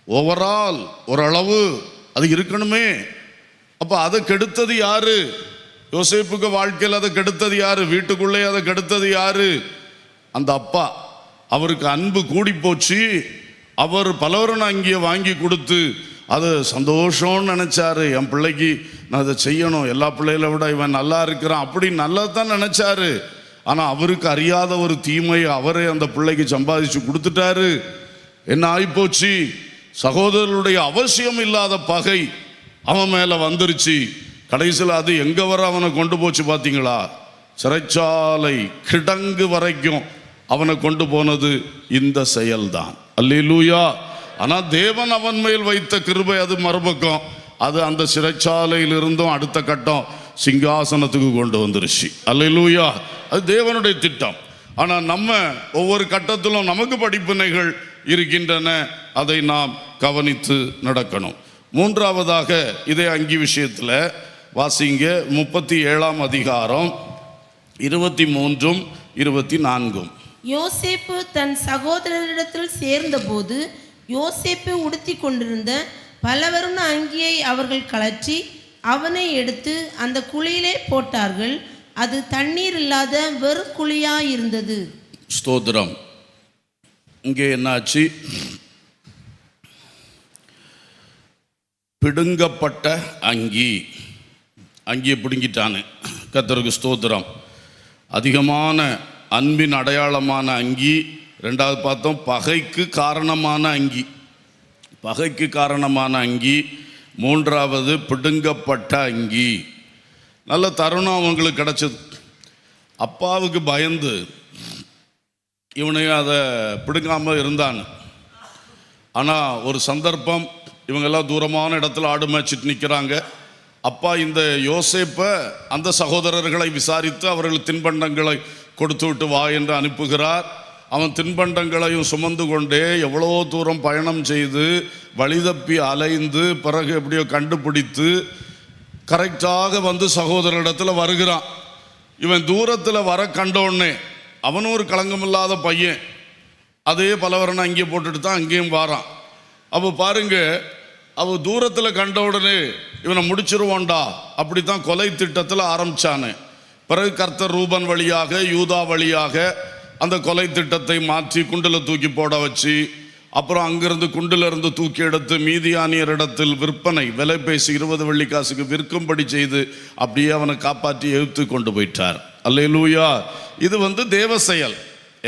ஓவரால் ஓரளவு அது இருக்கணுமே. அப்போ அதை கெடுத்தது யாரு? யோசேப்புக்கு வாழ்க்கையில் அதை கெடுத்தது யாரு? வீட்டுக்குள்ளே அதை கெடுத்தது யாரு? அந்த அப்பா. அவருக்கு அன்பு கூடி போச்சு. அவர் பலவரனை அங்கேயே வாங்கி கொடுத்து அது சந்தோஷம்னு நினச்சாரு. என் பிள்ளைக்கு நான் அதை செய்யணும், எல்லா பிள்ளைகளை விட இவன் நல்லா இருக்கிறான், அப்படி நல்லா தான் நினச்சாரு. ஆனால் அவருக்கு அறியாத ஒரு தீமையை அவரே அந்த பிள்ளைக்கு சம்பாதிச்சு கொடுத்துட்டாரு. என்ன ஆகிப்போச்சு? சகோதரர்களுடைய அவசியம் இல்லாத பகை அவன் மேலே வந்துருச்சு. கடைசியில் அது எங்கே வர அவனை கொண்டு போச்சு பார்த்தீங்களா? சிறைச்சாலை கிடங்கு வரைக்கும் அவனை கொண்டு போனது இந்த செயல்தான். அல்லேலூயா. ஆனால் தேவன் அவன் மேல் வைத்த கிருபை அது மறுபக்கம். அது அந்த சிறைச்சாலையில் இருந்தும் அடுத்த கட்டம் சிங்காசனத்துக்கு கொண்டு வந்துருச்சு. அல்லேலூயா. அது தேவனுடைய திட்டம். ஆனால் நம்ம ஒவ்வொரு கட்டத்திலும் நமக்கு படிப்பினைகள் இருக்கின்றன, அதை நாம் கவனித்து நடக்கணும். மூன்றாவதாக இதே அங்கி விஷயத்தில் வாசிங்க 37ஆம் அதிகாரம் 23, 24. யோசேப்பு தன் சகோதரரிடத்தில் சேர்ந்தபோது யோசேப்பு உடுத்தி கொண்டிருந்த பலவர்ண அங்கியை அவர்கள் கழற்றி அவனை எடுத்து அந்த குழியிலே போட்டார்கள். அது தண்ணீர் இல்லாத வெறும் குழியாயிருந்தது. ஸ்தோத்திரம். இங்கே என்னாச்சு? பிடுங்கப்பட்ட அங்கியை பிடுங்கிட்டானு. கர்த்தருக்கு ஸ்தோத்திரம். அதிகமான அன்பின் அடையாளமான அங்கி. ரெண்டாவது பார்த்தோம் பகைக்கு காரணமான அங்கி. மூன்றாவது பிடுங்கப்பட்ட அங்கி. நல்ல தருணம் அவங்களுக்கு கிடச்சிது. அப்பாவுக்கு பயந்து இவனையும் அதை பிடுங்காமல் இருந்தான். ஆனால் ஒரு சந்தர்ப்பம், இவங்கெல்லாம் தூரமான இடத்துல ஆடு மேய்ச்சிட்டு நிற்கிறாங்க. அப்பா இந்த யோசேப்பை அந்த சகோதரர்களை விசாரித்து அவர்கள் தின்பண்டங்களை கொடுத்து விட்டு வா என்று அனுப்புகிறார். அவன் தின்பண்டங்களையும் சுமந்து கொண்டே எவ்வளோ தூரம் பயணம் செய்து வழிதப்பி அலைந்து பிறகு எப்படியோ கண்டுபிடித்து கரெக்டாக வந்து சகோதரரிடத்தில் வருகிறான். இவன் தூரத்தில் வர கண்டோடனே, அவனும் ஒரு களங்கமில்லாத பையன், அதே பலவரனை அங்கேயே போட்டுட்டு தான் அங்கேயும் வாரான். அப்போ பாருங்க, அவள் தூரத்தில் கண்ட உடனே இவனை முடிச்சிருவோண்டா, அப்படி தான் கொலை திட்டத்தில் ஆரம்பித்தானே. பிறகு கர்த்தர் ரூபன் வழியாக யூதா வழியாக அந்த கொலை திட்டத்தை மாற்றி குண்டில் தூக்கி போட வச்சு, அப்புறம் அங்கிருந்து குண்டிலிருந்து தூக்கி எடுத்து மீதியானியர் இடத்தில் விற்பனை விலை பேசி 20 வெள்ளிக்காசுக்கு விற்கும்படி செய்து அப்படியே அவனை காப்பாற்றி எழுத்து கொண்டு போயிட்டார். அல்லேலூயா. இது தேவ செயல்.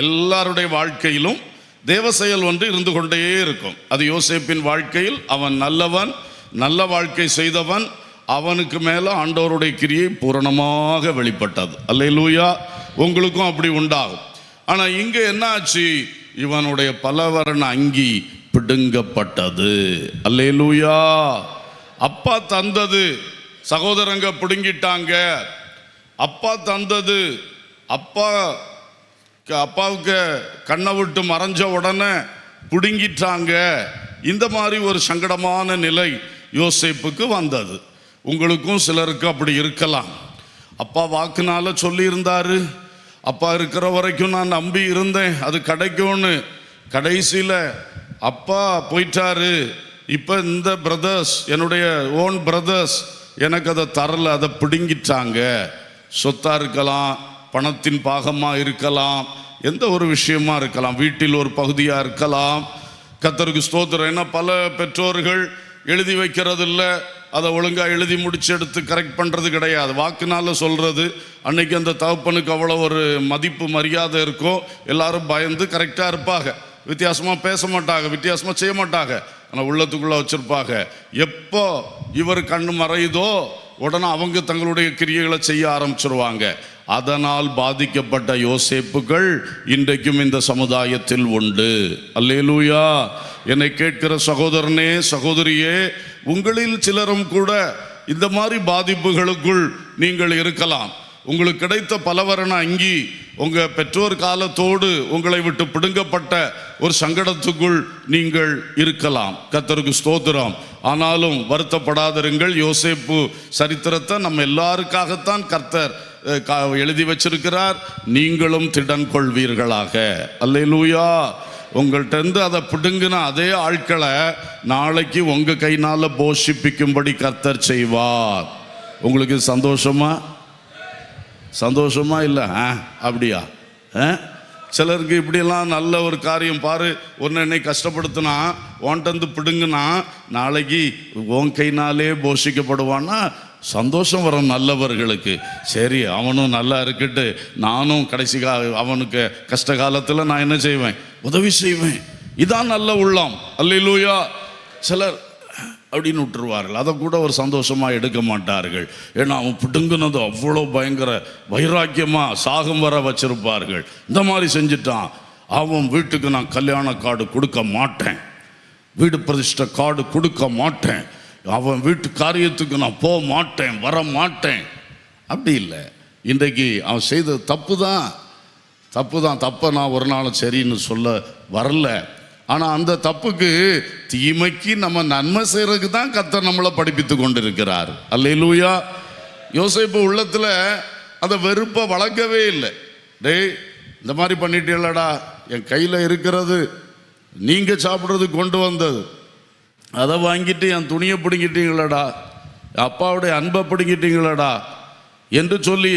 எல்லாருடைய வாழ்க்கையிலும் தேவ செயல் ஒன்று இருந்து கொண்டே இருக்கும். அது யோசேப்பின் வாழ்க்கையில் அவன் நல்லவன், நல்ல வாழ்க்கை செய்தவன். அவனுக்கு மேலே ஆண்டவருடைய கிரியை பூரணமாக வெளிப்பட்டது. அல்லேலூயா. உங்களுக்கும் அப்படி உண்டாகும். ஆனால் இங்கே என்ன ஆச்சு? இவனுடைய பலவர்ண அங்கி பிடுங்கப்பட்டது. அல்லேலூயா. அப்பா தந்தது, சகோதரங்க பிடுங்கிட்டாங்க. அப்பா தந்தது, அப்பாவுக்கு கண்ணை விட்டு மறைஞ்ச உடனே பிடுங்கிட்டாங்க. இந்த மாதிரி ஒரு சங்கடமான நிலை யோசேப்புக்கு வந்தது. உங்களுக்கும் சிலருக்கு அப்படி இருக்கலாம். அப்பா வாக்குனால சொல்லியிருந்தாரு, அப்பா இருக்கிற வரைக்கும் நான் நம்பி இருந்தேன் அது கிடைக்கும்னு. கடைசியில் அப்பா போயிட்டாரு, இப்போ இந்த பிரதர்ஸ், என்னுடைய ஓன் பிரதர்ஸ் எனக்கு அதை தரல, அதை பிடுங்கிட்டாங்க. சொத்தா இருக்கலாம், பணத்தின் பாகமாக இருக்கலாம், எந்த ஒரு விஷயமா இருக்கலாம், வீட்டில் ஒரு பகுதியாக இருக்கலாம். கர்த்தருக்கு ஸ்தோத்திரம். ஏன்னா பல பெற்றோர்கள் எழுதி வைக்கிறது இல்லை, அதை ஒழுங்காக எழுதி முடிச்சு எடுத்து கரெக்ட் பண்ணுறது கிடையாது, வாக்குனால சொல்கிறது. அன்னைக்கு அந்த தகப்பனுக்கு அவ்வளோ ஒரு மதிப்பு மரியாதை இருக்கும், எல்லாரும் பயந்து கரெக்டாக இருப்பாங்க, வித்தியாசமாக பேச மாட்டாங்க, வித்தியாசமாக செய்ய மாட்டாங்க, ஆனால் உள்ளத்துக்குள்ளே வச்சுருப்பாங்க. எப்போ இவர் கண்ணு மறையுதோ உடனே அவங்க தங்களுடைய கிரியைகளை செய்ய ஆரம்பிச்சிருவாங்க. அதனால் பாதிக்கப்பட்ட யோசேப்புகள் இன்றைக்கும் இந்த சமுதாயத்தில் உண்டு. அல்லேலூயா. என்னை கேட்கிற சகோதரனே, சகோதரியே, உங்களில் சிலரும் கூட இந்த மாதிரி பாதிப்புகளுக்குள் நீங்கள் இருக்கலாம். உங்களுக்கு கிடைத்த பலவரண அங்கி உங்கள் பெற்றோர் காலத்தோடு உங்களை விட்டு பிடுங்கப்பட்ட ஒரு சங்கடத்துக்குள் நீங்கள் இருக்கலாம். கர்த்தருக்கு ஸ்தோத்திரம். ஆனாலும் வருத்தப்படாதிருங்கள். யோசேப்பு சரித்திரத்தை நம்ம எல்லாருக்காகத்தான் கர்த்தர் எழுதி வச்சிருக்கிறார். நீங்களும் திடன் கொள்வீர்களாக. அல்லேலூயா. உங்கள்கிட்ட அதை பிடுங்கின அதே ஆட்களை நாளைக்கு உங்கள் கைனால் போஷிப்பிக்கும்படி கர்த்தர் செய்வார். உங்களுக்கு சந்தோஷமா? சந்தோஷமா இல்லை? அப்படியா? சிலருக்கு இப்படியெல்லாம் நல்ல ஒரு காரியம் பாரு, ஒன்று என்னை கஷ்டப்படுத்தினா உன்ட்டு பிடுங்கினா நாளைக்கு உன் கைனாலே போஷிக்கப்படுவான்னா சந்தோஷம் வரும் நல்லவர்களுக்கு. சரி, அவனும் நல்லா இருக்கட்டு, நானும் கடைசி அவனுக்கு கஷ்ட காலத்தில் நான் என்ன செய்வேன்? உதவி செய்வேன். இதான் நல்ல உள்ளம். அல்லேலூயா. சிலர் அப்படின்னு விட்டுருவார்கள், அதை கூட ஒரு சந்தோஷமாக எடுக்க மாட்டார்கள். ஏன்னா அவன் பிடுங்குனது அவ்வளோ பயங்கர வைராக்கியமாக சாகம் வர வச்சிருப்பார்கள். இந்த மாதிரி செஞ்சுட்டான், அவன் வீட்டுக்கு நான் கல்யாண கார்டு கொடுக்க மாட்டேன், வீடு பிரதிஷ்டை கார்டு கொடுக்க மாட்டேன், அவன் வீட்டு காரியத்துக்கு நான் போக மாட்டேன், வர மாட்டேன். அப்படி இல்லை. இன்றைக்கு அவன் செய்தது தப்பு தான். தப்பை நான் ஒரு நாள் சரின்னு சொல்ல வரல. ஆனால் அந்த தப்புக்கு, தீமைக்கு நம்ம நன்மை செய்கிறதுக்கு தான் கர்த்தர் நம்மளை படிப்பித்து கொண்டிருக்கிறார். அல்லேலூயா. யோசேப்பு உள்ளத்தில் அந்த வெறுப்பை வளர்க்கவே இல்லை. டேய், இந்த மாதிரி பண்ணிட்டீங்களடா, என் கையில் இருக்கிறது நீங்கள் சாப்பிட்றது கொண்டு வந்தது, அதை வாங்கிட்டு என் துணியை பிடிங்கிட்டீங்களடா, அப்பாவுடைய அன்பை பிடிங்கிட்டீங்களடா என்று சொல்லி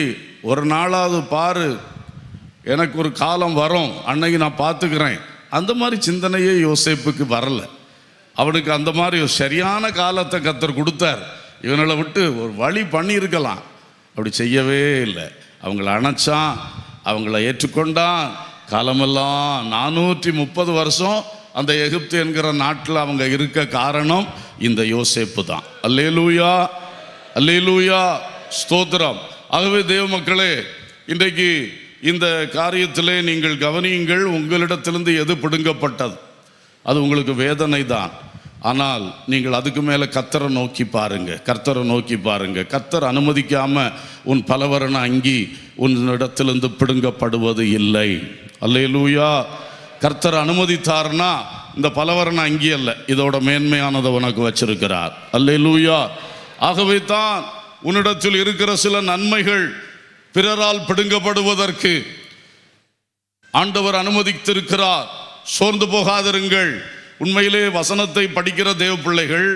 ஒரு நாளாவது பாரு, எனக்கு ஒரு காலம் வரும், அன்னைக்கு நான் பார்த்துக்கிறேன். அந்த மாதிரி சிந்தனையே யோசேப்புக்கு வரல. அவனுக்கு அந்த மாதிரி ஒரு சரியான காலத்தை கர்த்தர் கொடுத்தார். இவனை விட்டு ஒரு வழி பண்ணியிருக்கலாம், அப்படி செய்யவே இல்லை. அவங்கள அணைச்சான், அவங்கள ஏற்றுக்கொண்டான். காலமெல்லாம் 430 வருஷம் அந்த எகிப்து என்கிற நாட்டில் அவங்க இருக்க காரணம் இந்த யோசேப்பு தான். அல்லேலூயா. அல்லேலூயா. ஸ்தோத்திரம். ஆகவே தேவ மக்களே, இன்றைக்கு இந்த காரியத்திலே நீங்கள் கவனியுங்கள். உங்களிடத்திலிருந்து எது பிடுங்கப்பட்டது அது உங்களுக்கு வேதனை தான். ஆனால் நீங்கள் அதுக்கு மேலே கர்த்தரை நோக்கி பாருங்க, கர்த்தரை நோக்கி பாருங்க. கர்த்தர் அனுமதிக்காம உன் பலவரண அங்கி உன்னிடத்திலிருந்து பிடுங்கப்படுவது இல்லை. அல்லேலூயா. கர்த்தர் அனுமதித்தார்னா இந்த பலவரண அங்கி அல்ல, இதோட மேன்மையானதை உனக்கு வச்சிருக்கிறார். அல்லேலூயா. ஆகவே தான் உன்னிடத்தில் இருக்கிற சில நன்மைகள் பிறரால் பிடுங்கப்படுவதற்கு ஆண்டவர் அனுமதித்திருக்கிறார். சோர்ந்து போகாதிருங்கள். உண்மையிலே வசனத்தை படிக்கிற தேவ பிள்ளைகள்,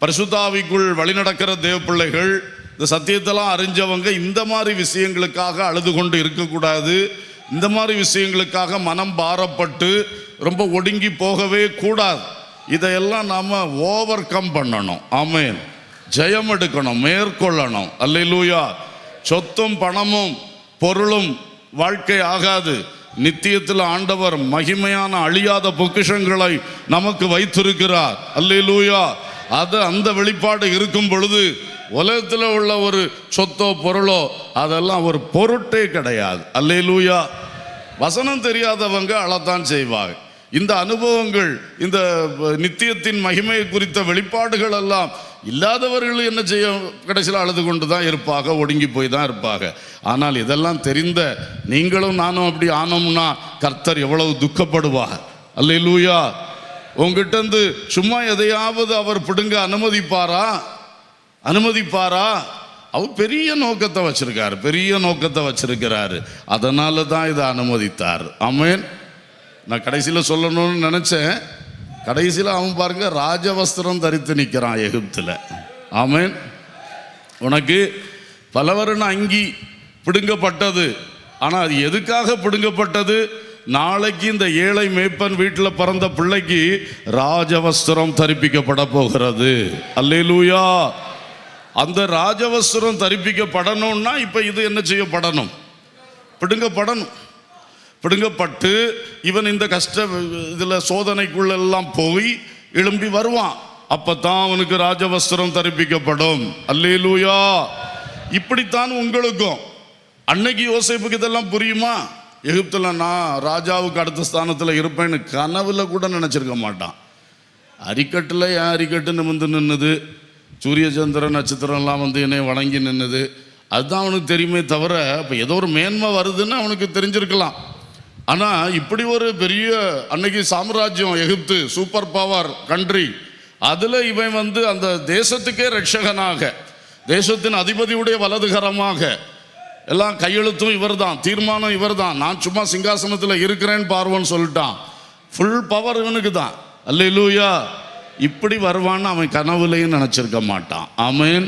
பரிசுத்தாவிக்குள் வழிநடக்கிற தேவ பிள்ளைகள், இந்த சத்தியத்தெல்லாம் அறிஞ்சவங்க இந்த மாதிரி விஷயங்களுக்காக அழுது கொண்டு இருக்கக்கூடாது. இந்த மாதிரி விஷயங்களுக்காக மனம் பாரப்பட்டு ரொம்ப ஒடுங்கி போகவே கூடாது. இதையெல்லாம் நாம் ஓவர் கம் பண்ணணும். ஆமென். ஜெயம் எடுக்கணும், மேற்கொள்ளணும். அல்லேலூயா. சொத்தும் பணமும் பொருளும் வாழ்க்கை ஆகாது. நித்தியத்தில் ஆண்டவர் மகிமையான அழியாத பொக்கிஷங்களை நமக்கு வைத்திருக்கிறார். அல்லேலூயா. அது அந்த வெளிப்பாடு இருக்கும் பொழுது உலகத்தில் உள்ள ஒரு சொத்தோ பொருளோ அதெல்லாம் ஒரு பொருட்டே கிடையாது. அல்லேலூயா. வசனம் தெரியாதவங்க அழத்தான் செய்வாங்க. இந்த அனுபவங்கள், இந்த நித்தியத்தின் மகிமை குறித்த வெளிப்பாடுகள் எல்லாம் இல்லாதவர்கள் என்ன செய்ய, கடைசியில் அழுது கொண்டு தான் இருப்பாங்க, ஒடுங்கி போய் தான் இருப்பாங்க. ஆனால் இதெல்லாம் தெரிந்த நீங்களும் நானும் அப்படி ஆனோம்னா கர்த்தர் எவ்வளவு துக்கப்படுவார். அல்லேலூயா. உங்ககிட்ட சும்மா எதையாவது அவர் பிடுங்க அனுமதிப்பாரா? அவர் பெரிய நோக்கத்தை வச்சிருக்கிறாரு. அதனால தான் இதை அனுமதித்தார். ஆமென். நான் கடைசியில் சொல்லணும்னு நினச்சேன், கடைசியில் அவன் பாருங்க ராஜவஸ்திரம் தரித்து நிற்கிறான் எகிப்தில். ஆமென். உனக்கு பலவருண அங்கி பிடுங்கப்பட்டது. ஆனால் அது எதுக்காக பிடுங்கப்பட்டது? நாளைக்கு இந்த ஏழை மேய்ப்பன் வீட்டில் பிறந்த பிள்ளைக்கு ராஜவஸ்திரம் தரிப்பிக்கப்பட போகிறது. அல்லேலூயா. அந்த ராஜவஸ்திரம் தரிப்பிக்கப்படணும்னா இப்போ இது என்ன செய்யப்படணும்? பிடுங்கப்படணும். பிடுங்கப்பட்டு இவன் இந்த கஷ்ட இதில் சோதனைக்குள்ளெல்லாம் போய் எழும்பி வருவான். அப்பத்தான் அவனுக்கு ராஜவஸ்திரம் தரிப்பிக்கப்படும். அல்லேலூயா. இப்படித்தான் உங்களுக்கும். அன்னைக்கு யோசேப்புக்கு இதெல்லாம் புரியுமா? எகிப்தில் நான் ராஜாவுக்கு அடுத்த ஸ்தானத்தில் இருப்பேன்னு கனவுல கூட நினச்சிருக்க மாட்டான். அரிக்கட்டில் என் அரிக்கட்டு நிமிந்து நின்னுது, சூரிய சந்திர நட்சத்திரம்லாம் வந்து என்னை வணங்கி நின்னுது. அதுதான் அவனுக்கு தெரியுமே தவிர இப்போ ஏதோ ஒரு மேன்மை வருதுன்னு அவனுக்கு தெரிஞ்சிருக்கலாம். ஆனால் இப்படி ஒரு பெரிய அன்னைக்கு சாம்ராஜ்யம் எகிப்து, சூப்பர் பவர் கண்ட்ரி, அதில் இவன் வந்து அந்த தேசத்துக்கே ரட்சகனாக, தேசத்தின் அதிபதியுடைய வலதுகரமாக, எல்லாம் கையெழுத்தும் இவர் தான், தீர்மானம் இவர் தான், நான் சும்மா சிங்காசனத்தில் இருக்கிறேன்னு பார்வன்னு சொல்லிட்டான். ஃபுல் பவர் இவனுக்கு தான். அல்லேலூயா. இப்படி வருவான்னு அவன் கனவுலையும் நினச்சிருக்க மாட்டான். ஆமென்.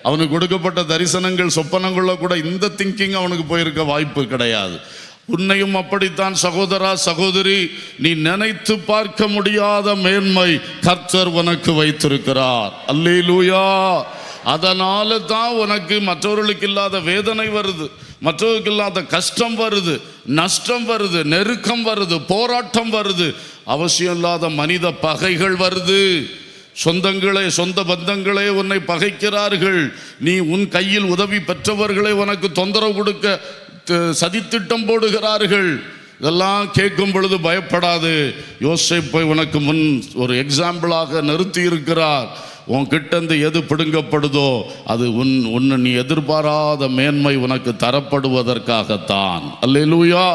அவனுக்கு கொடுக்கப்பட்ட தரிசனங்கள் சொப்பனங்கள கூட இந்த திங்கிங் அவனுக்கு போயிருக்க வாய்ப்பு கிடையாது. உன்னையும் அப்படித்தான் சகோதரா சகோதரி, நீ நினைத்து பார்க்க முடியாத மேன்மை கர்த்தர் உனக்கு வைத்திருக்கிறார். அல்லேலூயா. அதனால தான் உனக்கு மற்றவர்களுக்கு இல்லாத வேதனை வருது, மற்றவர்களுக்கு இல்லாத கஷ்டம் வருது, நஷ்டம் வருது, நெருக்கம் வருது, போராட்டம் வருது, அவசியம் இல்லாத மனித பகைகள் வருது. சொந்தங்களே, சொந்த பந்தங்களே உன்னை பகைக்கிறார்கள். நீ உன் கையில் உதவி பெற்றவர்களை உனக்கு தொந்தரவு கொடுக்க சதித்திட்டம் போடுகிறார்கள். இதெல்லாம் கேட்கும் பொழுது பயப்படாது. யோசேப்பை உனக்கு முன் ஒரு எக்ஸாம்பிளாக நிறுத்தி இருக்கிறார். உன்கிட்ட எது பிடுங்கப்படுதோ அது உன்னை நீ எதிர்பாராத மேன்மை உனக்கு தரப்படுவதற்காகத்தான். அல்லேலூயா.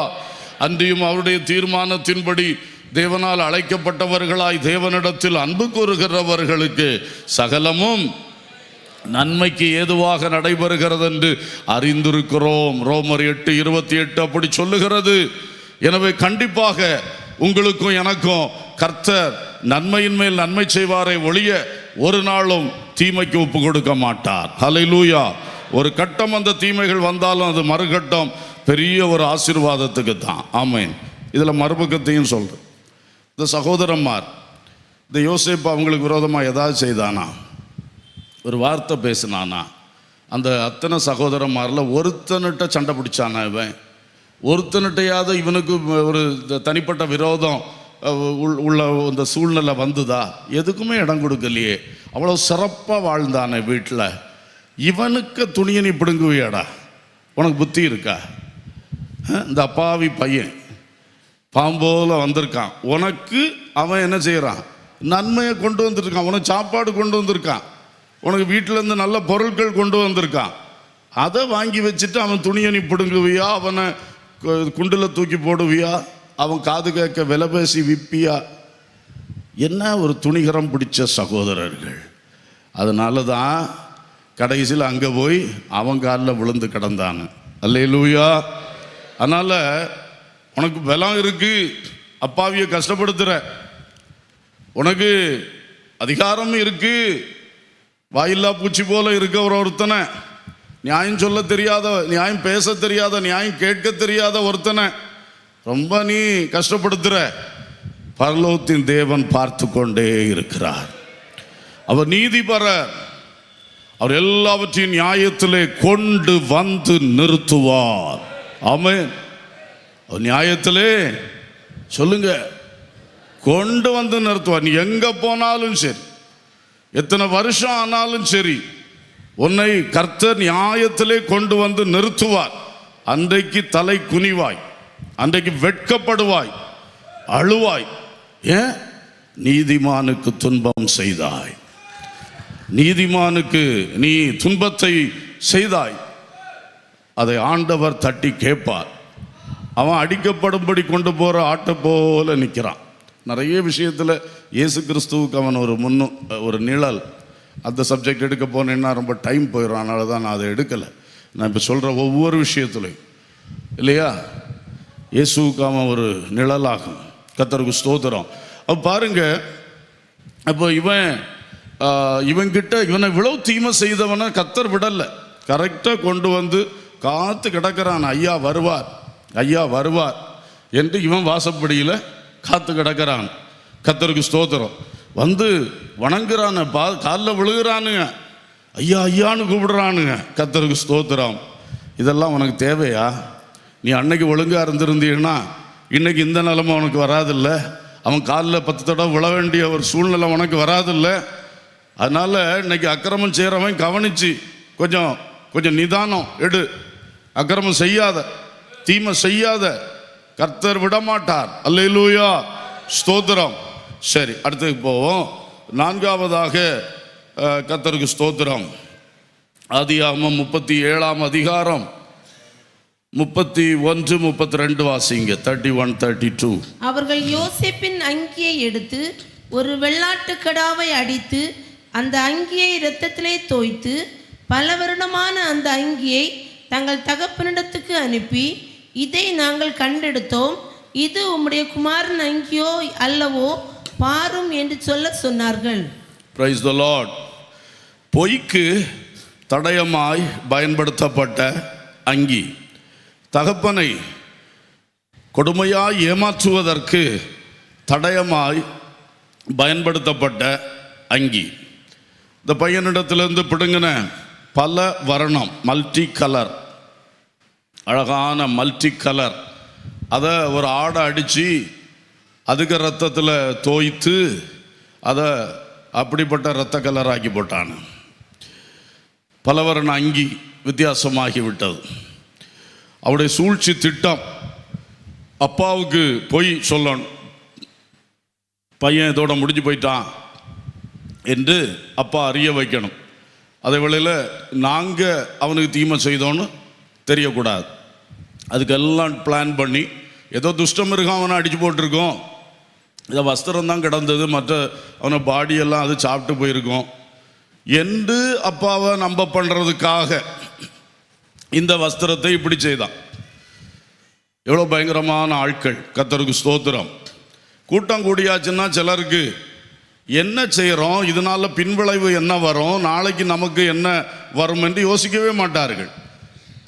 அன்றியும் அவருடைய தீர்மானத்தின்படி தேவனால் அழைக்கப்பட்டவர்களாய் தேவனிடத்தில் அன்பு கூறுகிறவர்களுக்கு சகலமும் நன்மைக்கு ஏதுவாக நடைபெறுகிறது என்று அறிந்திருக்கிறோம். ரோமர் 8:28 அப்படி சொல்லுகிறது. எனவே கண்டிப்பாக உங்களுக்கும் எனக்கும் கர்த்தர் நன்மையின் மேல் நன்மை செய்வாரை ஒழிய ஒரு நாளும் தீமைக்கு ஒப்பு கொடுக்க மாட்டார். ஹல்லேலூயா. ஒரு கட்டம் அந்த தீமைகள் வந்தாலும் அது மறுகட்டம் பெரிய ஒரு ஆசீர்வாதத்துக்கு தான். ஆமென். இதில் மறுபக்கத்தையும் சொல்கிறேன். இந்த சகோதரன்மார், இந்த யோசேப்பு அவங்களுக்கு விரோதமாக ஏதாவது செய்தானா, ஒரு வார்த்தை பேசினானா? அந்த அத்தனை சகோதரன்மாரில் ஒருத்தனிட்ட சண்டை பிடிச்சானா? இவன் ஒருத்தனிட்டையாவது இவனுக்கு ஒரு தனிப்பட்ட விரோதம் உள்ள இந்த சூழ்நிலை வந்துதா? எதுக்குமே இடம் கொடுக்கலையே. அவ்வளோ சிறப்பாக வாழ்ந்தானே வீட்டில். இவனுக்கு துணியை நீ பிடுங்குவியாடா? உனக்கு புத்தி இருக்கா? இந்த அப்பாவி பையன் பாம்போல வந்திருக்கான். உனக்கு அவன் என்ன செய்கிறான்? நன்மையை கொண்டு வந்திருக்கான். உனக்கு சாப்பாடு கொண்டு வந்திருக்கான். உனக்கு வீட்டிலேருந்து நல்ல பொருட்கள் கொண்டு வந்திருக்கான். அதை வாங்கி வச்சுட்டு அவன் துணியை நீ பிடுங்குவியா? அவனை குண்டில் தூக்கி போடுவியா? அவன் காது கேட்க விலை பேசி விற்பியா? என்ன ஒரு துணிகரம் பிடிச்ச சகோதரர்கள். அதனால தான் கடைசியில் அங்கே போய் அவன் காலில் விழுந்து கிடந்தாங்க. அல்லேலூயா. அதனால் உனக்கு பலம் இருக்கு, அப்பாவியை கஷ்டப்படுத்துகிற, உனக்கு அதிகாரம் இருக்கு, வாயில்லா பூச்சி போல இருக்க ஒருத்தனை, நியாயம் சொல்ல தெரியாத, நியாயம் பேச தெரியாத, நியாயம் கேட்க தெரியாத ஒருத்தனை ரொம்ப நீ கஷ்டப்படுத்துற. பரலோகத்தின் தேவன் பார்த்து கொண்டே இருக்கிறார். அவர் நீதிபரர். அவர் எல்லாவற்றையும் நியாயத்திலே கொண்டு வந்து நிறுத்துவார். ஆமென். அவர் நியாயத்திலே சொல்லுங்க கொண்டு வந்து நிறுத்துவார். நீ எங்க போனாலும் சரி, எத்தனை வருஷம் ஆனாலும் சரி, உன்னை கர்த்தர் நியாயத்திலே கொண்டு வந்து நிறுத்துவார். அன்றைக்கு தலை குனிவாய், அன்றைக்கு வெட்கப்படுவாய், அழுவாய். ஏன்? நீதிமானுக்கு துன்பம் செய்தாய், நீதிமானுக்கு நீ துன்பத்தை செய்தாய். அதை ஆண்டவர் தட்டி கேட்பார். அவன் அடிக்கப்படும்படி கொண்டு போகிற ஆட்டை போல நிற்கிறான். நிறைய விஷயத்தில் இயேசு கிறிஸ்துவுக்கு அவன் ஒரு நிழல். அந்த சப்ஜெக்ட் எடுக்க போனேன்னா ரொம்ப டைம் போயிடும். அதனால தான் நான் அதை எடுக்கலை. நான் இப்போ சொல்கிற ஒவ்வொரு விஷயத்துலையும் இல்லையா, இயேசுவுக்கு அவன் ஒரு நிழலாகும். கர்த்தருக்கு ஸ்தோத்திரம். பாருங்க, அப்போ இவன்கிட்ட இவனை இவ்வளவு தீமை செய்தவனை கர்த்தர் விடலை, கரெக்டாக கொண்டு வந்து காத்து கிடக்கிறான். ஐயா வருவார், ஐயா வருவார் என்று இவன் வாசப்படியில் காத்து கிடக்கிறான். கர்த்தருக்கு ஸ்தோத்திரம். வந்து வணங்குறான, காலில் விழுகிறானுங்க, ஐயா ஐயான்னு கூப்பிடுறானுங்க. கர்த்தருக்கு ஸ்தோத்திரம். இதெல்லாம் உனக்கு தேவையா? நீ அன்னைக்கு ஒழுங்காக இருந்திருந்தீன்னா இன்னைக்கு இந்த நிலைமை உனக்கு வராதில்ல. அவன் காலில் 10 தடவை விழ வேண்டிய ஒரு சூழ்நிலை உனக்கு வராதில்ல. அதனால் இன்னைக்கு அக்கிரமம் செய்கிறவன் கவனித்து கொஞ்சம் நிதானம் எடு. அக்கிரமம் செய்யாத, தீமை செய்யாத, கர்த்தர் விடமாட்டார். அல்லேலூயா, ஸ்தோத்திரம். சரி, அடுத்ததுக்கு போவோம். 4வதாக கர்த்தருக்கு ஸ்தோத்திரம். ஆதியாகமம் 37ஆம் அதிகாரம் 31, 32 வாசிங்க. 31, 32. அவர்கள் யோசேப்பின் அங்கியை எடுத்து ஒரு வெள்ளாட்டுக்கடாவை அடித்து அந்த அங்கியை இரத்தத்திலே தோய்த்து பல வருடமான அந்த அங்கியை தங்கள் தகப்பனிடத்துக்கு அனுப்பி, இதை நாங்கள் கண்டெடுத்தோம், இது உம்முடைய குமாரன் அங்கியோ அல்லவோ, பாரும் என்று சொன்னார்கள். Praise the Lord. பொய்க்கு தடயமாய் பயன்படுத்தப்பட்ட அங்கி, தகப்பனை கொடுமையாய் ஏமாற்றுவதற்கு தடயமாய் பயன்படுத்தப்பட்ட அங்கி. இந்த பையனிடத்திலிருந்து பிடுங்கின பல வர்ணம், மல்டி கலர், அழகான மல்டி கலர், அதை ஒரு ஆடை அடித்து அதுக்கு ரத்தத்தில் தோய்த்து அதை அப்படிப்பட்ட இரத்த கலராக்கி போட்டான். பலவர்ண அங்கி வித்தியாசமாகி விட்டது. அவருடைய சூழ்ச்சி திட்டம், அப்பாவுக்கு போய் சொல்லணும், பையன் இதோட முடிஞ்சு போயிட்டான் என்று அப்பா அறிய வைக்கணும். அதே வேளையில் நாங்கள் அவனுக்கு தீமை செய்தோன்னு தெரியக்கூடாது. அதுக்கெல்லாம் பிளான் பண்ணி, ஏதோ துஷ்டம் இருக்கான் அவனை அடித்து போட்டிருக்கோம், இதை வஸ்திரம் தான் கிடந்தது, மற்ற அவனை பாடியெல்லாம் அது சாப்பிட்டு போயிருக்கோம் என்று அப்பாவை நம்ப பண்ணுறதுக்காக இந்த வஸ்திரத்தை இப்படி செய்தான். எவ்வளோ பயங்கரமான ஆட்கள். கர்த்தருக்கு ஸ்தோத்திரம். கூட்டம் கூடியாச்சுன்னா சிலருக்கு என்ன செய்கிறோம், இதனால பின்விளைவு என்ன வரும், நாளைக்கு நமக்கு என்ன வரும் என்று யோசிக்கவே மாட்டார்கள்.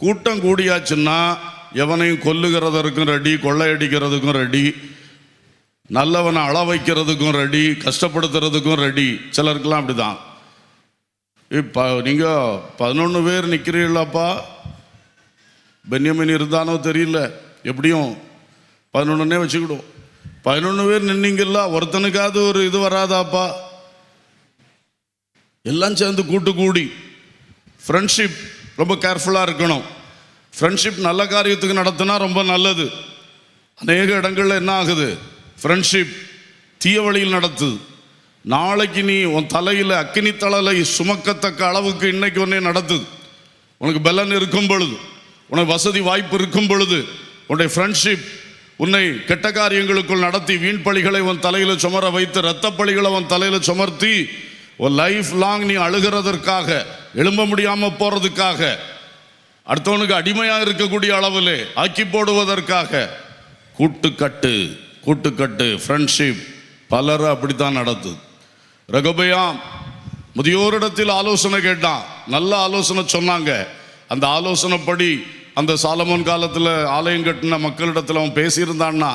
கூட்டம் கூடியாச்சுன்னா எவனையும் கொல்லுகிறதற்கும் ரெடி, கொள்ளையடிக்கிறதுக்கும் ரெடி, நல்லவனை அள வைக்கிறதுக்கும் ரெடி, கஷ்டப்படுத்துறதுக்கும் ரெடி. சிலருக்கெல்லாம் அப்படி தான். இப்போ நீங்கள் 11 பேர் நிற்கிறீங்களாப்பா, பென்யமின் இருந்தானோ தெரியல, எப்படியும் 11 வச்சுக்கிடுவோம். 11 பேர் நின்னீங்கல்ல, ஒருத்தனுக்காவது ஒரு இது வராதாப்பா? எல்லாம் சேர்ந்து கூடி ஃப்ரெண்ட்ஷிப் ரொம்ப கேர்ஃபுல்லாக இருக்கணும். ஃப்ரெண்ட்ஷிப் நல்ல காரியத்துக்கு நடத்தினா ரொம்ப நல்லது. அநேக இடங்களில் என்ன ஆகுது, ஃப்ரெண்ட்ஷிப் தீய வழியில் நடத்துது. நாளைக்கு நீ உன் தலையில் அக்கினி தழலை சுமக்கத்தக்க அளவுக்கு இன்னைக்கு ஒன்னே நடத்துது. உனக்கு பலன் இருக்கும் பொழுது, உனக்கு வசதி வாய்ப்பு இருக்கும் பொழுது, உன்னுடைய ஃப்ரெண்ட்ஷிப் உன்னை கெட்ட காரியங்களுக்குள் நடத்தி வீண் பழிகளை உன் தலையில் சுமர வைத்து, இரத்த பழிகளை உன் தலையில் சுமர்த்தி, ஒரு லைஃப் லாங் நீ அழுகிறதற்காக, எழும்ப முடியாமல் போகிறதுக்காக, அடுத்தவனுக்கு அடிமையாக இருக்கக்கூடிய அளவில் ஆக்கி போடுவதற்காக கூட்டுக்கட்டு ஃப்ரெண்ட்ஷிப் பலரை அப்படித்தான் நடத்துது. ரெகொபெயாம் முதியோரிடத்தில் ஆலோசனை கேட்டான், நல்ல ஆலோசனை சொன்னாங்க. அந்த ஆலோசனைப்படி அந்த சாலமோன் காலத்தில் ஆலயம் கட்டின மக்களிடத்தில் அவன் பேசியிருந்தான்னா,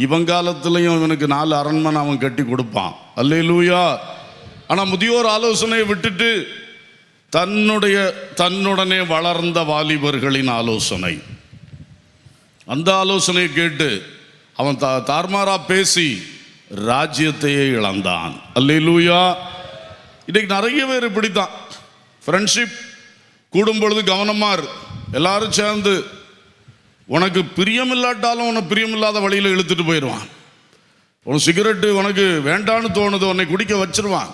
இவன் காலத்திலையும் இவனுக்கு 4 அரண்மனை அவன் கட்டி கொடுப்பான். அல்லேலூயா. ஆனால் முதியோர் ஆலோசனையை விட்டுட்டு தன்னுடனே வளர்ந்த வாலிபர்களின் ஆலோசனை, அந்த ஆலோசனையை கேட்டு அவன் தார்மாரா பேசி ராஜ்யத்தையே இழந்தான். அல்லேலூயா. இன்னைக்கு நிறைய பேர் இப்படித்தான். ஃப்ரெண்ட்ஷிப் கூடும் பொழுது கவனமா இரு. எல்லாரும் சேர்ந்து உனக்கு பிரியமில்லாட்டாலும் உனக்கு பிரியமில்லாத வழியில் இழுத்துட்டு போயிடுவான். உனக்கு சிகரெட்டு உனக்கு வேண்டான்னு தோணுது, உன்னை குடிக்க வச்சிருவான்.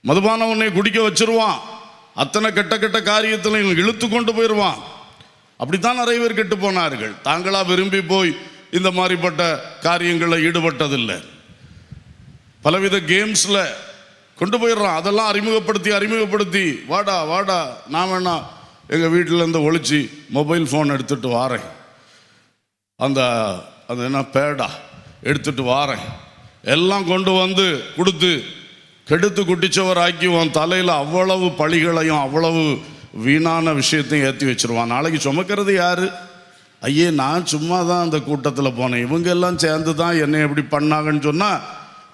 மதுபானம் உன்னை குடிக்க வச்சிருவான். அத்தனை கெட்ட காரியத்தில் இழுத்து கொண்டு போயிடுவான். அப்படித்தான் நிறைய பேர் கெட்டு போனார்கள். தாங்களா விரும்பி போய் இந்த மாதிரிப்பட்ட காரியங்களில் ஈடுபட்டதில்லை. பலவித கேம்ஸில் கொண்டு போயிடுறான். அதெல்லாம் அறிமுகப்படுத்தி வாடா நான் வேணா எங்கள் வீட்டிலேருந்து ஒழிச்சு மொபைல் ஃபோன் எடுத்துகிட்டு வாரேன், அந்த என்ன பேடா எடுத்துகிட்டு வாரேன், எல்லாம் கொண்டு வந்து கொடுத்து கெடுத்து குட்டிச்சவர் ஆக்கி உன் தலையில் அவ்வளவு பழிகளையும் அவ்வளவு வீணான விஷயத்தையும் ஏற்றி வச்சிருவான். நாளைக்கு சுமக்கிறது யாரு? ஐயே, நான் சும்மா தான் அந்த கூட்டத்தில் போனேன், இவங்க எல்லாம் சேர்ந்து தான் என்னை எப்படி பண்ணாங்கன்னு சொன்னால்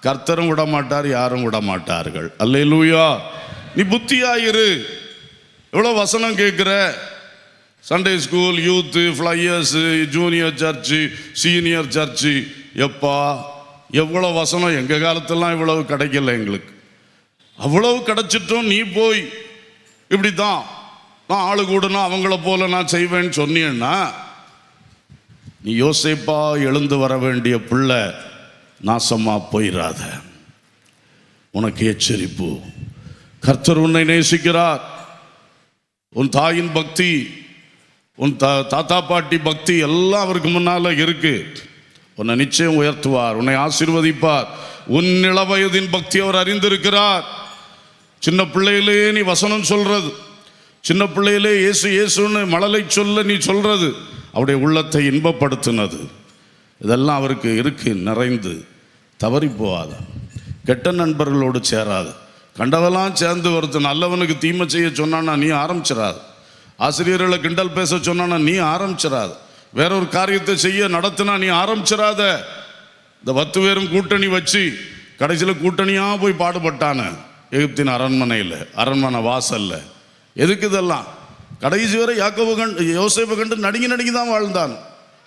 கர்த்தரும் விட மாட்டார், யாரும் விட மாட்டார்கள். அல்லேலூயா. நீ புத்தியாயிரு. எவ்வளோ வசனம் கேட்குற? Sunday school, youth, flyers, junior church, senior church, எப்பா எவ்வளோ வசனம். எங்கள் காலத்திலாம் இவ்வளவு கிடைக்கல எங்களுக்கு. அவ்வளவு கிடைச்சிட்டும் நீ போய் இப்படி தான் நான் ஆளு கூடனா அவங்கள போல நான் செய்வேன்னு சொன்னீன்னா நீ யோசேப்பா எழுந்து வர வேண்டிய பிள்ளை நாசமா போயிடாத. உனக்கு எச்சரிப்பு. கர்த்தர் உன்னை நேசிக்கிறார். உன் தாயின் பக்தி, உன் தாத்தா பாட்டி பக்தி எல்லாம் அவருக்கு முன்னால இருக்கு. உன்னை நிச்சயம் உயர்த்துவார், உன்னை ஆசீர்வதிப்பார். உன் இளவயதின் பக்தி அவர் அறிந்திருக்கிறார். சின்ன பிள்ளையிலே நீ வசனம் சொல்றது, சின்ன பிள்ளையிலே இயேசு இயேசுன்னு மழலை சொல்ல நீ சொல்றது அவருடைய உள்ளத்தை இன்பப்படுத்தினது. இதெல்லாம் அவருக்கு இருக்கு நிறைந்து. தவறி போகாத, கெட்ட நண்பர்களோடு சேராத. கண்டவெல்லாம் சேர்ந்து ஒருத்தர் நல்லவனுக்கு தீமை செய்ய சொன்னான்னா நீ ஆரம்பிச்சிடாது. ஆசிரியர்களை கிண்டல் பேச சொன்னான்னா நீ ஆரம்பிச்சிடாது. வேறொரு காரியத்தை செய்ய நடத்தினா நீ ஆரம்பிச்சிடாத. இந்த 10 பேரும் கூட்டணி வச்சு கடைசியில் கூட்டணியாக போய் பாடுபட்டான எகிப்தின் அரண்மனையில், அரண்மனை வாசல்ல. எதுக்கு இதெல்லாம்? கடைசி வரை யாக்கோபு கண்டு யோசேப்பை கண்டு நடுங்கி தான் வாழ்ந்தான்.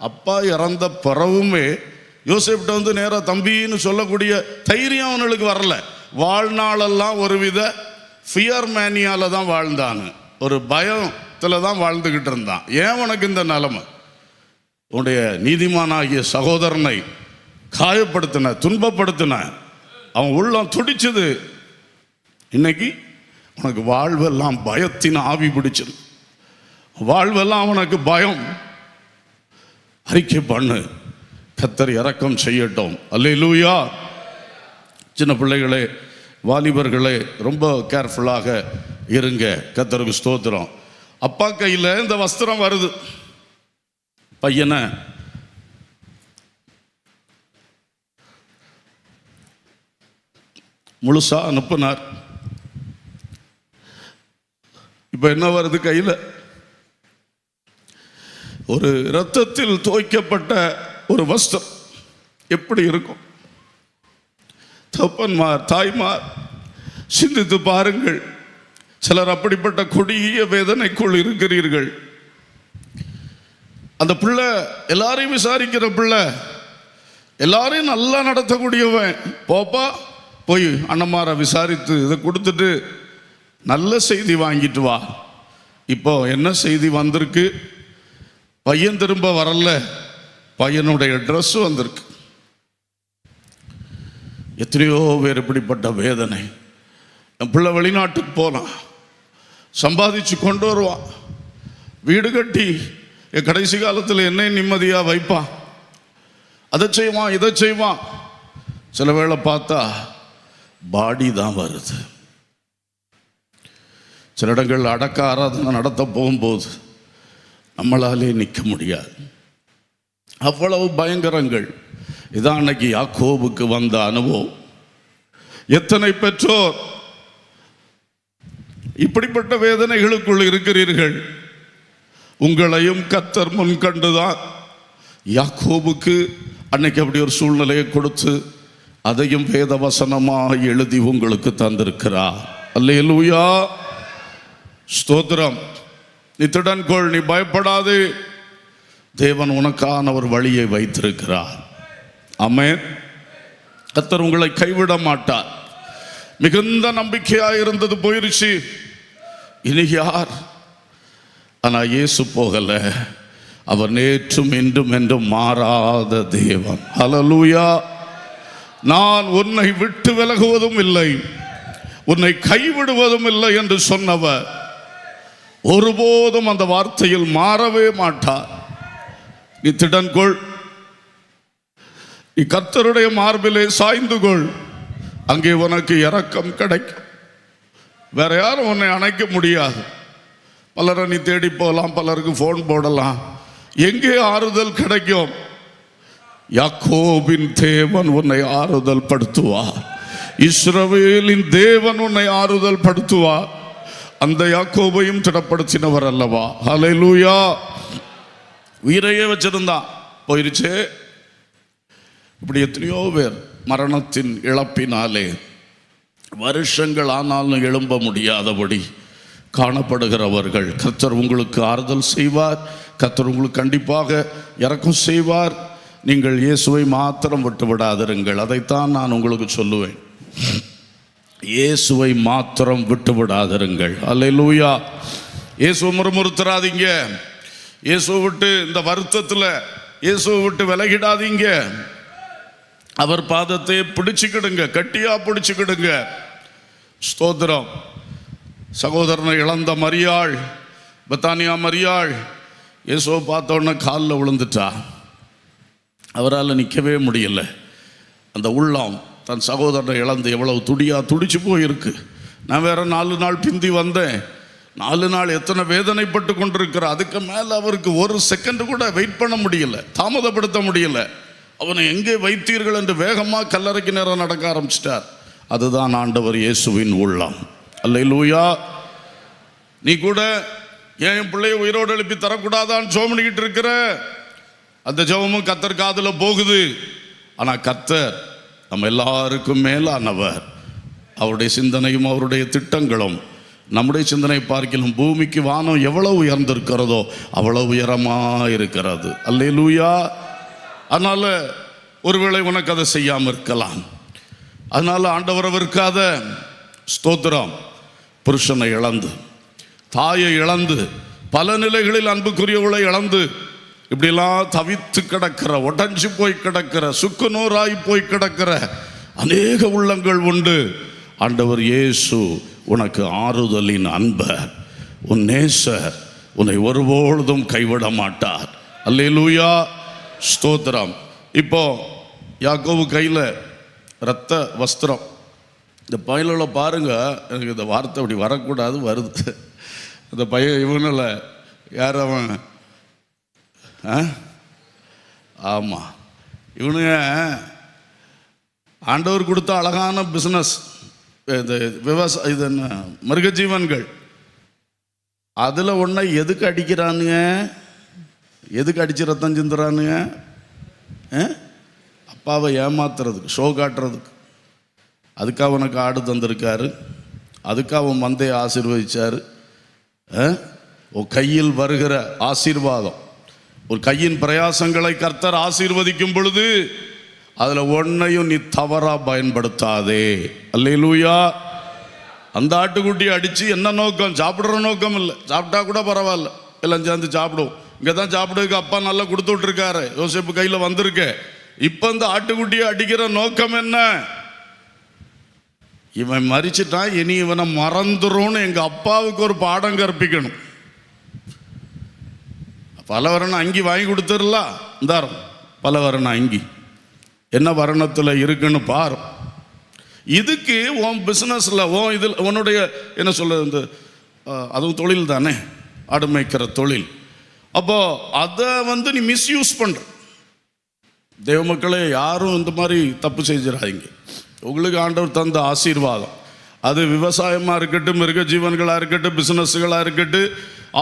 அப்பா இறந்த பிறவுமே யோசேப்கிட்ட வந்து நேராக தம்பின்னு சொல்லக்கூடிய தைரியம் அவனுக்கு வரல. வாழ்நாளெல்லாம் ஒருவித ஃபியர் மேனியால தான் வாழ்ந்தான். ஒரு பயத்தில் தான் வாழ்ந்துக்கிட்டு இருந்தான். ஏன் உனக்கு இந்த நிலைமை? உன்னுடைய நீதிமானாகிய சகோதரனை காயப்படுத்தின, துன்பப்படுத்தின, அவன் உள்ளம் துடிச்சது. இன்னைக்கு உனக்கு வாழ்வெல்லாம் பயத்தின் ஆவி பிடிச்சது. வாழ்வெல்லாம் உனக்கு பயம். அறிக்கை பண்ணு, கர்த்தர் இரக்கம் செய்யட்டும். அல்லேலூயா. சின்ன பிள்ளைகளே, வாலிபர்களே, ரொம்ப கேர்ஃபுல்லாக இருங்க. கர்த்தருக்கு ஸ்தோத்திரம். அப்பா கையில் இந்த வஸ்திரம் வருது. பையனை முழுசா அனுப்பினார். இப்ப என்ன வருது கையில்? ஒரு இரத்தத்தில் துவைக்கப்பட்ட ஒரு வஸ்திரம். எப்படி இருக்கும்? தகப்பன்மார், தாய்மார், சிந்தித்து பாருங்கள். சிலர் அப்படிப்பட்ட கொடிய வேதனைக்குள் இருக்கிறீர்கள். அந்த பிள்ளை எல்லாரையும் விசாரிக்கிற பிள்ளை, எல்லாரையும் நல்லா நடத்தக்கூடியவன். போப்பா, போய் அண்ணமாரை விசாரித்து இதை கொடுத்துட்டு நல்ல செய்தி வாங்கிட்டு வா. இப்போ என்ன செய்தி வந்திருக்கு? பையன் திரும்ப வரல, பையனுடைய ட்ரெஸ் வந்திருக்கு. எத்தனையோ பேர் இப்படிப்பட்ட வேதனை. என் பிள்ளை வெளிநாட்டுக்கு போனான், சம்பாதிச்சு கொண்டு வருவான், வீடு கட்டி என் கடைசி காலத்தில் என்னை நிம்மதியாக வைப்பான். அதை செய்வான், இதை செய்வான். சில வேளை பார்த்தா பாடி தான் வருது. சில இடங்கள் அடக்க ஆராதனை நடத்த போகும்போது நம்மளாலே நிற்க முடியாது. அவ்வளவு பயங்கரங்கள். இதான் அன்னைக்கு யாக்கோபுக்கு வந்த அனுபவம். எத்தனை பெற்றோர் இப்படிப்பட்ட வேதனைகளுக்குள் இருக்கிறீர்கள்? உங்களையும் கர்த்தர் முன் கண்டுதான் யாக்கோபுக்கு அன்னைக்கு அப்படி ஒரு சூழ்நிலையை கொடுத்து அதையும் வேத வசனமாக எழுதி உங்களுக்கு தந்திருக்கிறார். அல்லேலூயா, ஸ்தோத்திரம். நீ திடன்கொள், நீ பயப்படாது. தேவன் உனக்கான ஒரு வழியை வைத்திருக்கிறார். ஆமென். கர்த்தர் உங்களை கைவிட மாட்டார். மிகுந்த நம்பிக்கையாக இருந்தது போயிருச்சு, இனி யார்? ஆனால் இயேசு போகல. அவர் நேற்றும் இன்றும் என்றும் மாறாத தேவன். ஹல்லேலூயா. நான் உன்னை விட்டு விலகுவதும் இல்லை, உன்னை கைவிடுவதும் இல்லை என்று சொன்னவர் ஒருபோதும் அந்த வார்த்தையில் மாறவே மாட்டார். நீ திடன்கொள், நீ கர்த்தருடைய மார்பிலே சாய்ந்து கொள். அங்கே உனக்கு இரக்கம் கிடைக்கும். வேற யாரும் உன்னை அணைக்க முடியாது. பலரை நீ தேடி போகலாம், பலருக்கு ஃபோன் போடலாம். எங்கே ஆறுதல் கிடைக்கும்? யாக்கோபின் தேவன் உன்னை ஆறுதல் படுத்துவார். இஸ்ரவேலின் தேவன் உன்னை ஆறுதல் படுத்துவார். அந்த யாக்கோபையும் திடப்படுத்தினவர் அல்லவா? ஹல்லேலூயா. உயிரையே வச்சிருந்தான், போயிருச்சு. இப்படி எத்தனையோ பேர் மரணத்தின் இழப்பினாலே வருஷங்கள் ஆனாலும் எழும்ப முடியாதபடி காணப்படுகிறவர்கள், கர்த்தர் உங்களுக்கு ஆறுதல் செய்வார். கர்த்தர் உங்களுக்கு கண்டிப்பாக இரக்கம் செய்வார். நீங்கள் இயேசுவை மாத்திரம் விட்டு விடாதிருங்கள். அதைத்தான் நான் உங்களுக்கு சொல்லுவேன். இயேசுவை மாத்திரம் விட்டு விடாதிருங்கள். அல்லேலூயா. இயேசுவை முறுமுறுத்துறாதீங்க. இயேசுவை விட்டு இந்த வருத்தத்தில் இயேசுவை விட்டு விலகிடாதீங்க. அவர் பாதத்தை பிடிச்சுக்கிடுங்க, கட்டியா பிடிச்சுக்கிடுங்க. ஸ்தோத்திரம். சகோதரனை இழந்த மரியாள், பெத்தானியா மரியாள், இயேசுவை பார்த்த உடனே காலில் விழுந்துட்டா. அவரால் நிற்கவே முடியல. அந்த உள்ளம் தன் சகோதரனை இழந்து எவ்வளவு துடிச்சு போயிருக்கு. நான் வேற 4 நாள் பிந்தி வந்தேன். 4 நாள் எத்தனை வேதனைப்பட்டு கொண்டிருக்கிறார். அதுக்கு மேலே அவருக்கு ஒரு செகண்ட் கூட வெயிட் பண்ண முடியல, தாமதப்படுத்த முடியல. அவனை எங்கே வைத்தீர்கள் என்று வேகமாக கல்லறைக்கு நேரம் நடக்க ஆரம்பிச்சிட்டார். அதுதான் ஆண்டவர் இயேசுவின் உள்ளம். அல்லேலூயா. நீ கூட ஏன் என் பிள்ளைய உயிரோடு எழுப்பி தரக்கூடாதான்னு ஜெபம் பண்ணிக்கிட்டு இருக்கிற. அந்த ஜெபமும் கர்த்தர் காதுல போகுது. ஆனால் கர்த்தர் நம்ம எல்லாருக்கும் மேலானவர். அவருடைய சிந்தனையும் அவருடைய திட்டங்களும் நம்முடைய சிந்தனை பார்க்கிலும் பூமிக்கு வானம் எவ்வளவு உயர்ந்திருக்கிறதோ அவ்வளவு உயரமாக இருக்கிறது. அல்லேலூயா. அதனால ஒருவேளை உனக்கு அதை செய்யாமல் இருக்கலாம். அதனால ஆண்டவரை விற்காத. ஸ்தோத்திரம். புருஷனை இழந்து, தாயை இழந்து, பல நிலைகளில் அன்புக்குரியவளை இழந்து, இப்படிலாம் தவித்து கிடக்கிற, உடஞ்சி போய் கிடக்கிற, சுக்குநூறாய் போய் கிடக்கிற அநேக உள்ளங்கள் உண்டு. ஆண்டவர் இயேசு உனக்கு ஆறுதலின் அன்பர், உன் நேசர், உன்னை ஒருபொழுதும் கைவிட மாட்டார். அல்லேலூயா. ஸ்தோத்திரம். இப்போ யாக்கோபு கையில் இரத்த வஸ்திரம். இந்த பையனில் பாருங்க, எனக்கு இந்த வார்த்தை அப்படி வரக்கூடாது, வருது. இந்த பையன் இவனில் யார் அவன்? ஆமாம், இவனுங்க ஆண்டவர் கொடுத்த அழகான பிஸ்னஸ். இது விவசாய, இது என்ன, மிருகஜீவன்கள். அதில் ஒன்றை எதுக்கு அடிக்கிறானுங்க? எதுக்கு அடித்து ரத்தம் சிந்துறானுங்க? அப்பாவை ஏமாத்துறதுக்கு, ஷோ காட்டுறதுக்கு. அதுக்காக உனக்கு ஆடு தந்திருக்காரு, அதுக்காக அவன் மந்தையை ஆசீர்வதிச்சார். உன் கையில் வருகிற ஆசீர்வாதம், ஒரு கையின் பிரயாசங்களை கர்த்தர் ஆசீர்வதிக்கும் பொழுது அதில் ஒன்றையும் நீ தவறா பயன்படுத்தாதே. அல்லேலூயா. அந்த ஆட்டுக்குட்டியை அடித்து என்ன நோக்கம்? சாப்பிட்ற நோக்கம் இல்லை. சாப்பிட்டா கூட பரவாயில்ல, எல்லாம் சேர்ந்து சாப்பிடுவோம். இங்கே தான் சாப்பிடுறதுக்கு அப்பா நல்லா கொடுத்து விட்டுருக்காரு, யோசேப்பு கையில் வந்திருக்கு. இப்போ இந்த ஆட்டுக்குட்டியை அடிக்கிற நோக்கம் என்ன? இவன் மறிச்சிட்டான், இனி இவனை மறந்துரும்னு எங்கள் அப்பாவுக்கு ஒரு பாடம் கற்பிக்கணும். பலவரண அங்கி வாங்கி கொடுத்துடலாம். இந்தாரம் பலவரண அங்கி என்ன வர்ணத்தில் இருக்குன்னு பாரு. இதுக்கு உன் பிஸ்னஸில், உன் இதில், உன்னுடைய என்ன சொல்ல, இந்த அதுவும் தொழில் தானே, ஆடு மேய்க்கிற தொழில். அப்போது அதை நீ மிஸ்யூஸ் பண்ணுற. தேவ மக்களே, யாரும் இந்த மாதிரி தப்பு செஞ்சிடாதீங்க. உங்களுக்கு ஆண்டவர் தந்த ஆசீர்வாதம், அது விவசாயமாக இருக்கட்டும், மிருக ஜீவன்களாக இருக்கட்டும், பிஸ்னஸ்களாக இருக்கட்டும்,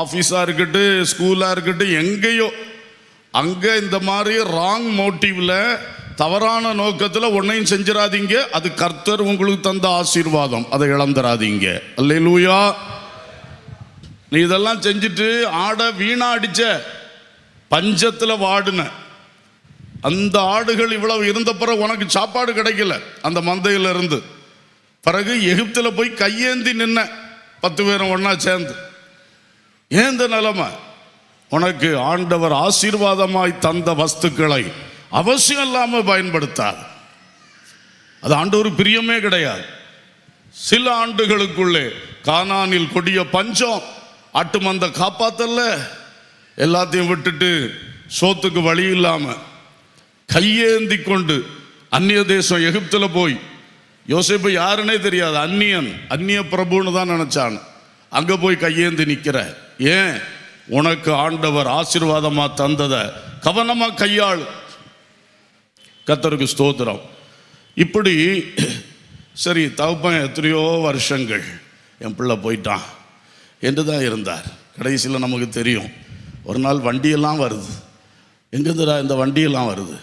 ஆஃபீஸாக இருக்கட்டும், ஸ்கூலாக இருக்கட்டும், எங்கேயோ அங்கே இந்த மாதிரி ராங் மோட்டிவில், தவறான நோக்கத்தில் ஒன்றையும் செஞ்சிடாதீங்க. அது கர்த்தர் உங்களுக்கு தந்த ஆசீர்வாதம், அதை இழந்துடாதீங்க. அல்லேலூயா. நீ இதெல்லாம் செஞ்சுட்டு ஆடை வீணா அடிச்ச, பஞ்சத்தில் வாடின அந்த ஆடுகள் இவ்வளவு இருந்த பிறகு உனக்கு சாப்பாடு கிடைக்கல அந்த மந்தையில இருந்து. பிறகு எகிப்தில் போய் கையேந்தி நின்ன 10 பேரும் ஒன்னா சேர்ந்து. ஏன் இந்த நிலைமை? உனக்கு ஆண்டவர் ஆசீர்வாதமாய் தந்த வஸ்துக்களை அவசியம் இல்லாமல் பயன்படுத்தாது. அது ஆண்டவர் பிரியமே கிடையாது. சில ஆண்டுகளுக்குள்ளே கானானில் கொடிய பஞ்சம், ஆட்டு மந்த காப்பாத்தல்ல, எல்லாத்தையும் விட்டுட்டு சோத்துக்கு வழி இல்லாம கையேந்தி கொண்டு அந்நிய தேசம் எகிப்தில் போய், யோசேப்பு யாருன்னே தெரியாது, அந்நிய பிரபுன்னு தான் நினைச்சான். அங்க போய் கையேந்தி நிக்கிற. ஏன்? உனக்கு ஆண்டவர் ஆசீர்வாதமா தந்ததை கவனமா கையாளு. கர்த்தருக்கு ஸ்தோத்திரம். இப்படி சரி, தகப்பன் எத்தனையோ வருஷங்கள் என் பிள்ளை போயிட்டான் என்று தான் இருந்தார். கடைசியில் நமக்கு தெரியும், ஒரு நாள் வண்டியெல்லாம் வருது. எங்கேருந்துடா இந்த வண்டியெல்லாம் வருது?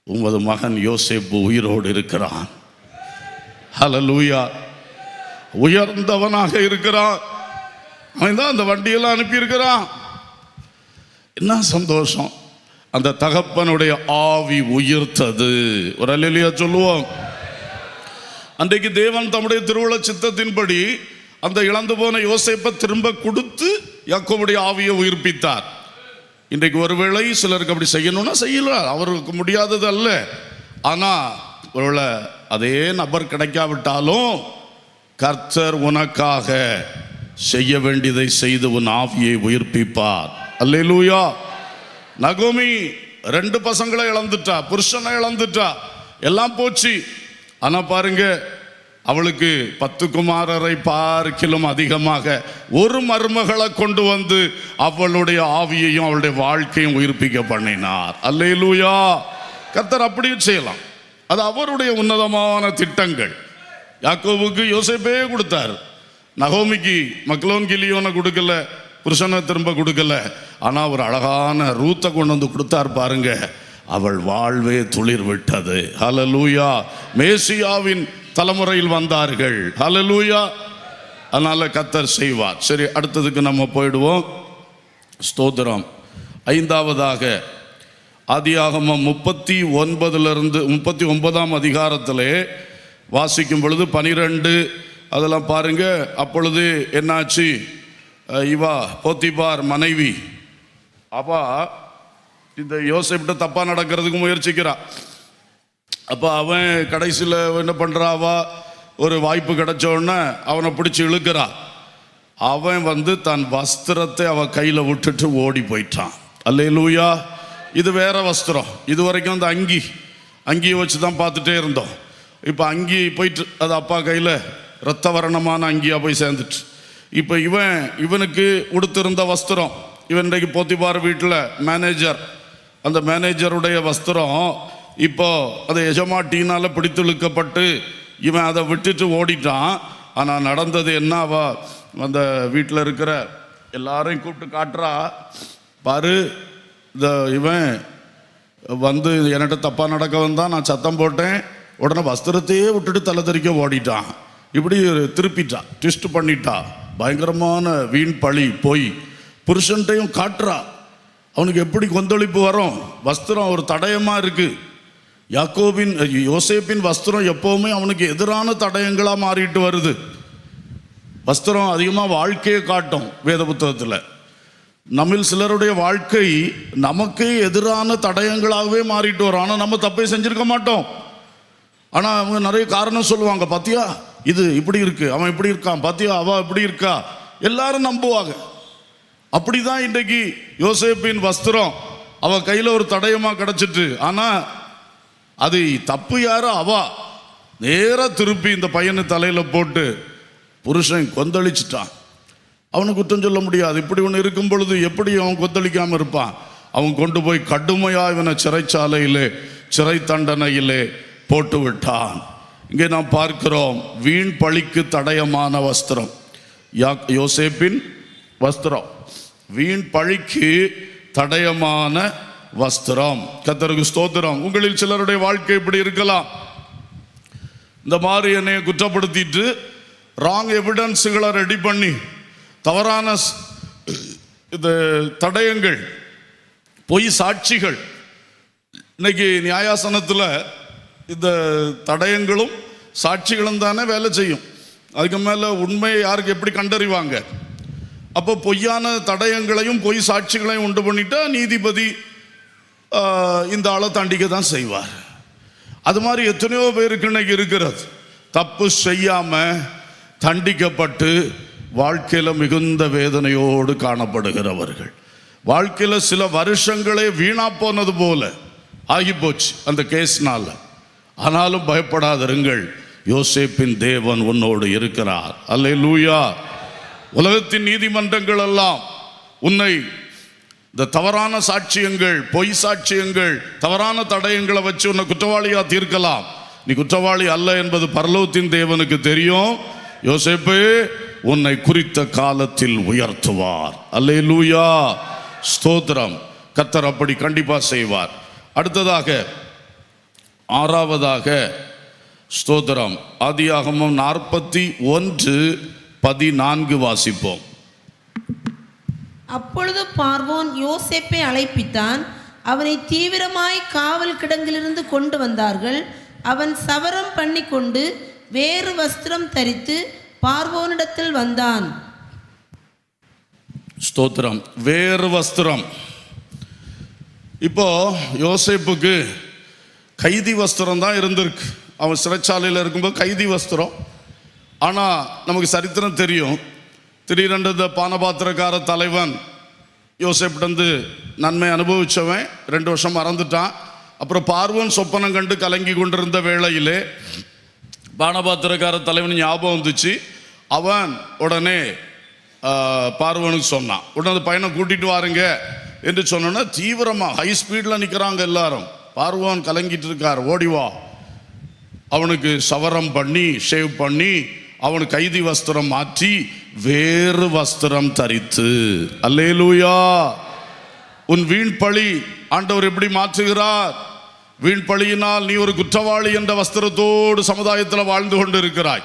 உமது மகன் யோசேப்பு உயிரோடு இருக்கிறான். ஹல்லேலூயா. உயர்ந்தவனாக இருக்கிறான். அவன் தான் அந்த வண்டியெல்லாம் அனுப்பியிருக்கிறான். என்ன சந்தோஷம்! அந்த தகப்பனுடைய ஆவி உயிர்த்தது. ஒரு அல்லேலூயா சொல்லுவோம். அன்றைக்கு தேவன் தம்முடைய திருவுள சித்தத்தின்படி அந்த இழந்து போன யோசேப்பை திரும்ப கொடுத்து யாக்கோபுடைய ஆவியை உயிர்ப்பித்தார். இன்றைக்கு ஒருவேளை சிலருக்கு அப்படி செய்யணும்னா செய்யலாம், அவருக்கு முடியாதது அல்ல. ஆனால் ஒருவேளை அதே நபர் கிடைக்காவிட்டாலும் கர்த்தர் உனக்காக செய்ய வேண்டியதை செய்து உன் ஆவியை உயிர்ப்பிப்பார். அல்லேலூயா. நகோமி 2 பசங்களை இழந்துட்டா, புருஷனை இழந்துட்டா, எல்லாம் போச்சு. ஆனா பாருங்க, அவளுக்கு 10 குமாரரை பார்க்கிலும் அதிகமாக ஒரு மருமகளை கொண்டு வந்து அவளுடைய ஆவியையும் அவளுடைய வாழ்க்கையும் உயிர்ப்பிக்க பண்ணினார். அல்லேலூயா. கர்த்தர் அப்படியும் செய்யலாம். அது அவருடைய உன்னதமான திட்டங்கள். யாக்கோபுக்கு யோசேப்பே கொடுத்தார், நகோமிக்கு மக்லோன் கிலியோனை கொடுக்கல, புருஷனை திரும்ப கொடுக்கல. ஆனால் ஒரு அழகான ரூத்தை கொண்டு வந்து கொடுத்தார் பாருங்க. அவள் வாழ்வே துளிர் விட்டது. ஹல்லேலூயா. மேசியாவின் தலைமுறையில் வந்தார்கள். ஹல்லேலூயா. அதனால கர்த்தர் செய்வார். சரி, அடுத்ததுக்கு நம்ம போயிடுவோம். ஸ்தோத்திரம். 5வதாக ஆதியாகமம் 39 39ஆம் அதிகாரத்திலே வாசிக்கும் பொழுது 12 அதெல்லாம் பாருங்க. அப்பொழுது என்னாச்சு? இவா போத்திபார் மனைவி அப்பா இந்த யோசேப்பிட்ட தப்பா நடக்கிறதுக்கு முயற்சிக்கிறா. அப்போ அவன் கடைசியில் என்ன பண்ணுறாவா, ஒரு வாய்ப்பு கிடைச்ச உடனே அவனை பிடிச்சி இழுக்கிறா. அவன் தன் வஸ்திரத்தை அவன் கையில் விட்டுட்டு ஓடி போயிட்டான். அல்லேலூயா. இது வேற வஸ்திரம். இது வரைக்கும் அந்த அங்கியை வச்சு தான் பார்த்துட்டே இருந்தோம். இப்போ அங்கி போயிட்டு அது அப்பா கையில் இரத்த வர்ணமான அங்கியாக போய் சேர்ந்துட்டு, இப்போ இவனுக்கு உடுத்திருந்த வஸ்திரம், இவன் இன்றைக்கு போத்திபார் வீட்டில் மேனேஜர், அந்த மேனேஜருடைய வஸ்திரம் இப்போ அதை எஜமாட்டினால் பிடித்து இழுக்கப்பட்டு இவன் அதை விட்டுட்டு ஓடிட்டான். ஆனால் நடந்தது என்ன? அந்த வீட்டில் இருக்கிற எல்லாரையும் கூப்பிட்டு காட்டுறா, பாரு இவன் என்கிட்ட தப்பாக நடக்க வந்தான், நான் சத்தம் போட்டேன், உடனே வஸ்திரத்தையே விட்டுட்டு தலை தெறிக்க ஓடிட்டான். இப்படி திருப்பிட்டா, ட்விஸ்ட் பண்ணிட்டா. பயங்கரமான வீண் பழி போய் புருஷன்ட்டையும் காட்டுறா. அவனுக்கு எப்படி கொந்தளிப்பு வரும்? வஸ்திரம் ஒரு தடயமாக இருக்கு. யோசேப்பின் வஸ்திரம் எப்போவுமே அவனுக்கு எதிரான தடயங்களாக மாறிட்டு வருது. வஸ்திரம் அதிகமாக வாழ்க்கையை காட்டும். வேத புத்தகத்தில் நம்மில் சிலருடைய வாழ்க்கை நமக்கு எதிரான தடயங்களாகவே மாறிட்டு வரும். ஆனால் நம்ம தப்பை செஞ்சிருக்க மாட்டோம். ஆனால் அவங்க நிறைய காரணம் சொல்லுவாங்க. பாத்தியா இது இப்படி இருக்கு, அவன் இப்படி இருக்கான், பாத்தியா அவ இப்படி இருக்கா, எல்லாரும் நம்புவாங்க. அப்படிதான் இன்றைக்கு யோசேப்பின் வஸ்திரம் அவ கையில் ஒரு தடயமா கிடைச்சிட்டு, ஆனா அது தப்பு யாரோ அவ நேராக திருப்பி இந்த பையனை தலையில போட்டு புருஷன் கொந்தளிச்சிட்டான். அவனை குற்றம் சொல்ல முடியாது. இப்படி ஒன்று இருக்கும் பொழுது எப்படி அவன் கொந்தளிக்காம இருப்பான்? அவன் கொண்டு போய் கடுமையாக இவனை சிறைச்சாலையிலே சிறை தண்டனையிலே போட்டு விட்டான். இங்கே நாம் பார்க்கிறோம், வீண் பழிக்கு தடயமான வஸ்திரம் யோசேப்பின் வஸ்திரம், வீண் பழிக்கு தடயமான வஸ்திரம். கர்த்தருக்கு ஸ்தோத்திரம். உங்களில் சிலருடைய வாழ்க்கை இப்படி இருக்கலாம். இந்த மாதிரி என்னை குற்றப்படுத்திட்டு ராங் எவிடன்ஸுகளை ரெடி பண்ணி தவறான இது தடயங்கள், பொய் சாட்சிகள். இன்னைக்கு நியாயாசனத்தில் இந்த தடயங்களும் சாட்சிகளும் தானே வேலை செய்யும். அதுக்கு மேலே உண்மையை யாருக்கு எப்படி கண்டறிவாங்க? அப்போ பொய்யான தடயங்களையும் பொய் சாட்சிகளையும் உண்டு பண்ணிட்டா நீதிபதி இந்த ஆளை தண்டிக்க தான் செய்வார். அது மாதிரி எத்தனையோ பேருக்கு இன்னைக்கு இருக்கிறது. தப்பு செய்யாம தண்டிக்கப்பட்டு வாழ்க்கையில் மிகுந்த வேதனையோடு காணப்படுகிறவர்கள். வாழ்க்கையில் சில வருஷங்களே வீணா போனது போல ஆகிப்போச்சு அந்த கேஸ்னால. ஆனாலும் பயப்படாதிருங்கள், யோசேப்பின் தேவன் உன்னோடு இருக்கிறார். அல்லேலூயா. உலகத்தின் நீதிமன்றங்கள் எல்லாம் உன்னை இந்த தவறான சாட்சியங்கள், பொய் சாட்சியங்கள், தவறான தடயங்களை வச்சு உன்னை குற்றவாளியா தீர்க்கலாம். நீ குற்றவாளி அல்ல என்பது பரலோகத்தின் தேவனுக்கு தெரியும். யோசேப்பு, உன்னை குறித்த காலத்தில் உயர்த்துவார். அல்லேலூயா, ஸ்தோத்திரம். கர்த்தர் அப்படி கண்டிப்பா செய்வார். அடுத்ததாக ஆறாவதாக ஸ்தோத்திரம், ஆதியாகமம் 41:14 வாசிப்போம். அப்பொழுது பார்வோன் யோசேப்பை அழைப்பித்தான். அவனை தீவிரமாய் காவல் கிடங்கிலிருந்து கொண்டு வந்தார்கள். அவன் சவரம் பண்ணி கொண்டு வேறு வஸ்திரம் தரித்து பார்வோனிடத்தில் வந்தான். ஸ்தோத்திரம். வேறு வஸ்திரம். இப்போ யோசேப்புக்கு கைதி வஸ்திரம் தான் இருந்திருக்கு. அவன் சிறைச்சாலையில் இருக்கும்போது கைதி வஸ்திரம். ஆனால் நமக்கு சரித்திரம் தெரியும். திடீரென்று இந்த பானபாத்திரக்கார தலைவன் யோசேப்பிட்டந்து நன்மை அனுபவித்தவன் 2 வருஷம் மறந்துட்டான். அப்புறம் பார்வோன் சொப்பனம் கண்டு கலங்கி கொண்டிருந்த வேளையிலே பானபாத்திரக்கார தலைவன் ஞாபகம் வந்துச்சு. அவன் உடனே பார்வோனுக்கு சொன்னான். உடனே அந்த பையனை கூட்டிகிட்டு வாருங்க என்று சொன்னோன்னா தீவிரமாக ஹை ஸ்பீடில் நிற்கிறாங்க எல்லாரும். பார்வோன் கலங்கிட்டு இருக்கார், ஓடிவா. அவனுக்கு சவரம் பண்ணி ஷேவ் பண்ணி அவனுக்கு கைதி வஸ்திரம் மாற்றி வேறு வஸ்திரம் தரித்து. அல்லேலூயா. உன் வீண் பழி ஆண்டவர் எப்படி மாற்றுகிறார்? வீண் பழியினால் நீ ஒரு குற்றவாளி என்ற வஸ்திரத்தோடு சமுதாயத்தில் வாழ்ந்து கொண்டு இருக்கிறாய்.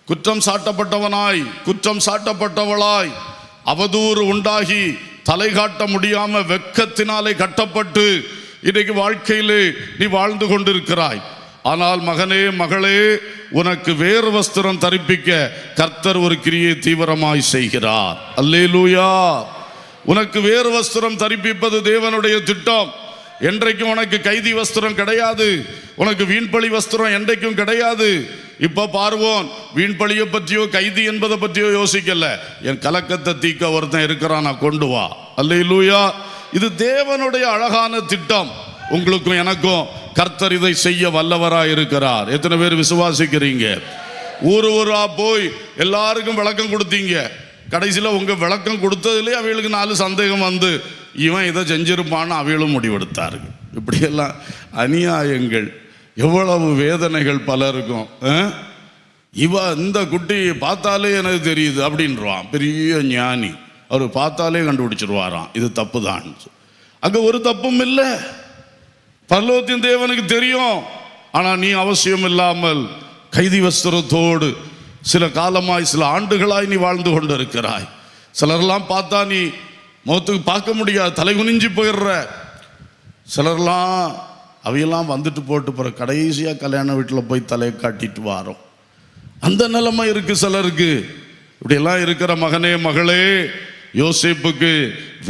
குற்றம் சாட்டப்பட்டவனாய், குற்றம் சாட்டப்பட்டவளாய், அவதூறு உண்டாகி தலை காட்ட முடியாம வெட்கத்தினாலே கட்டப்பட்டு இன்றைக்கு வாழ்க்கையிலே நீ வாழ்ந்து கொண்டிருக்கிறாய். ஆனால் மகனே, மகளே, உனக்கு வேறு வஸ்திரம் தரிப்பிக்க கர்த்தர் ஒரு கிரியை தீவிரமாய் செய்கிறார். அல்லேலூயா. உனக்கு வேறு வஸ்திரம் தரிப்பிப்பது தேவனுடைய திட்டம். என்றைக்கும் உனக்கு கைதி வஸ்திரம் கிடையாது. உனக்கு வீண்பழி வஸ்திரம் என்றைக்கும் கிடையாது. இப்போ பார்வோன் வீண்பழியை பற்றியோ கைதி என்பதை பற்றியோ யோசிக்கல. என் கலக்கத்தை தீக்க ஒருத்தன் இருக்கிறான், நான் கொண்டு வா. அல்லேலூயா. இது தேவனுடைய அழகான திட்டம். உங்களுக்கும் எனக்கும் கர்த்தர் இதை செய்ய வல்லவராய் இருக்கிறார். எத்தனை பேர் விசுவாசிக்கிறீங்க? ஊரா போய் எல்லாருக்கும் விளக்கம் கொடுத்தீங்க. கடைசியில் உங்க விளக்கம் கொடுத்ததுலேயே அவைகளுக்கு 4 சந்தேகம் வந்து இவன் இதை செஞ்சிருப்பான்னு அவைகளும் முடிவெடுத்தார்கள். இப்படியெல்லாம் அநியாயங்கள், எவ்வளவு வேதனைகள் பலருக்கும். இந்த குட்டி பார்த்தாலே எனக்கு தெரியுது அப்படின்றான் பெரிய ஞானி. அவர் பார்த்தாலே கண்டுபிடிச்சிருவாராம் இது தப்பு தான். அங்கே ஒரு தப்பும் இல்லை. பரலோகத்தின் தேவனுக்கு தெரியும். ஆனால் நீ அவசியம் இல்லாமல் கைதி வஸ்திரத்தோடு சில காலமாய், சில ஆண்டுகளாய் நீ வாழ்ந்து கொண்டு இருக்கிறாய். சிலரெல்லாம் பார்த்தா நீ முகத்துக்கு பார்க்க முடியாது, தலை குனிஞ்சு போயிடுற. சிலர்லாம் அவையெல்லாம் வந்துட்டு போட்டு போகிற கடைசியாக கல்யாண வீட்டில் போய் தலையை காட்டிட்டு வாரோம். அந்த நிலைமை இருக்கு சிலருக்கு. இப்படியெல்லாம் இருக்கிற மகனே, மகளே, யோசேப்புக்கு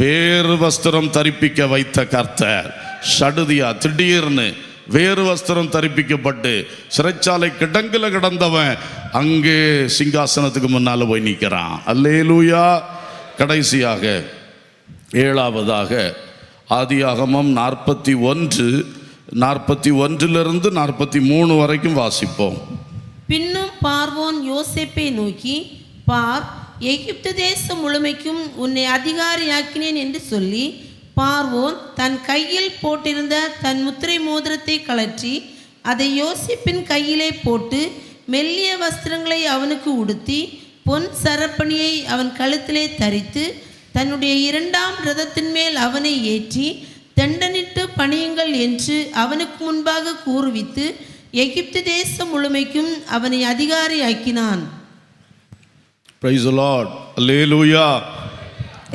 வேறு வஸ்திரம் தரிப்பிக்க வைத்த கர்த்தர் சடுதியா திடீர்னு வேறு வஸ்திரம் தரிப்பிக்கப்பட்டு சிறைச்சாலை கிடங்குல கிடந்தவன் அங்கே சிங்காசனத்துக்கு முன்னால போய் நிற்கிறான். அல்லேலூயா. கடைசியாக 7ஆவதாக ஆதியாகமம் 41:41 43 வரைக்கும் வாசிப்போம். பின்னும் பார்வோன் யோசேப்பை நோக்கி, பார், எகிப்து தேசம் முழுமைக்கும் உன்னை அதிகாரியாக்கினேன் என்று சொல்லி பார்வோன் தன் கையில் போட்டிருந்த தன் முத்திரை மோதிரத்தை கழற்றி அதை யோசேப்பின் கையிலே போட்டு மெல்லிய வஸ்திரங்களை அவனுக்கு உடுத்தி பொன் சரப்பணியை அவன் கழுத்திலே தரித்து தன்னுடைய 2ஆம் ரதத்தின் மேல் அவனை ஏற்றி தண்டனிட்டு பணியுங்கள் என்று அவனுக்கு முன்பாக கூறுவித்து எகிப்து தேசம் முழுமைக்கும் அவனை அதிகாரியாக்கினான். Praise the Lord. அல்லேலூயா.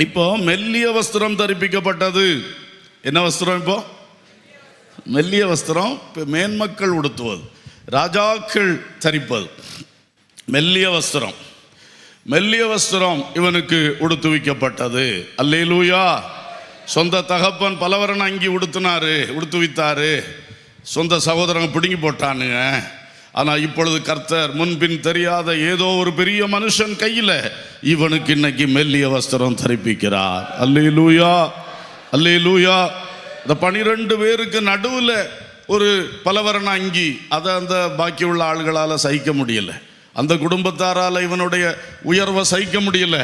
இப்போ மெல்லிய வஸ்திரம் தரிப்பிக்கப்பட்டது. என்ன வஸ்திரம்? இப்போ மெல்லிய வஸ்திரம் மேன்மக்கள் உடுத்துவது, ராஜாக்கள் தரிப்பது மெல்லிய வஸ்திரம். மெல்லிய வஸ்திரம் இவனுக்கு உடுத்துவிக்கப்பட்டது. அல்லேலூயா. சொந்த தகப்பன் பலவரன் அங்கி உடுத்துவித்தாரு. சொந்த சகோதரங்க பிடுங்கி போட்டானுங்க. ஆனால் இப்பொழுது கர்த்தர் முன்பின் தெரியாத ஏதோ ஒரு பெரிய மனுஷன் கையில் இவனுக்கு இன்னைக்கு மெல்லிய வஸ்திரம் தரிப்பிக்கிறார். அல்லேலூயா, அல்லேலூயா. இந்த 12 பேருக்கு நடுவில் ஒரு பலவரன் அங்கி, அதை அந்த பாக்கி உள்ள ஆள்களால் சகிக்க முடியல. அந்த குடும்பத்தாரால் இவனுடைய உயர்வை சகிக்க முடியல.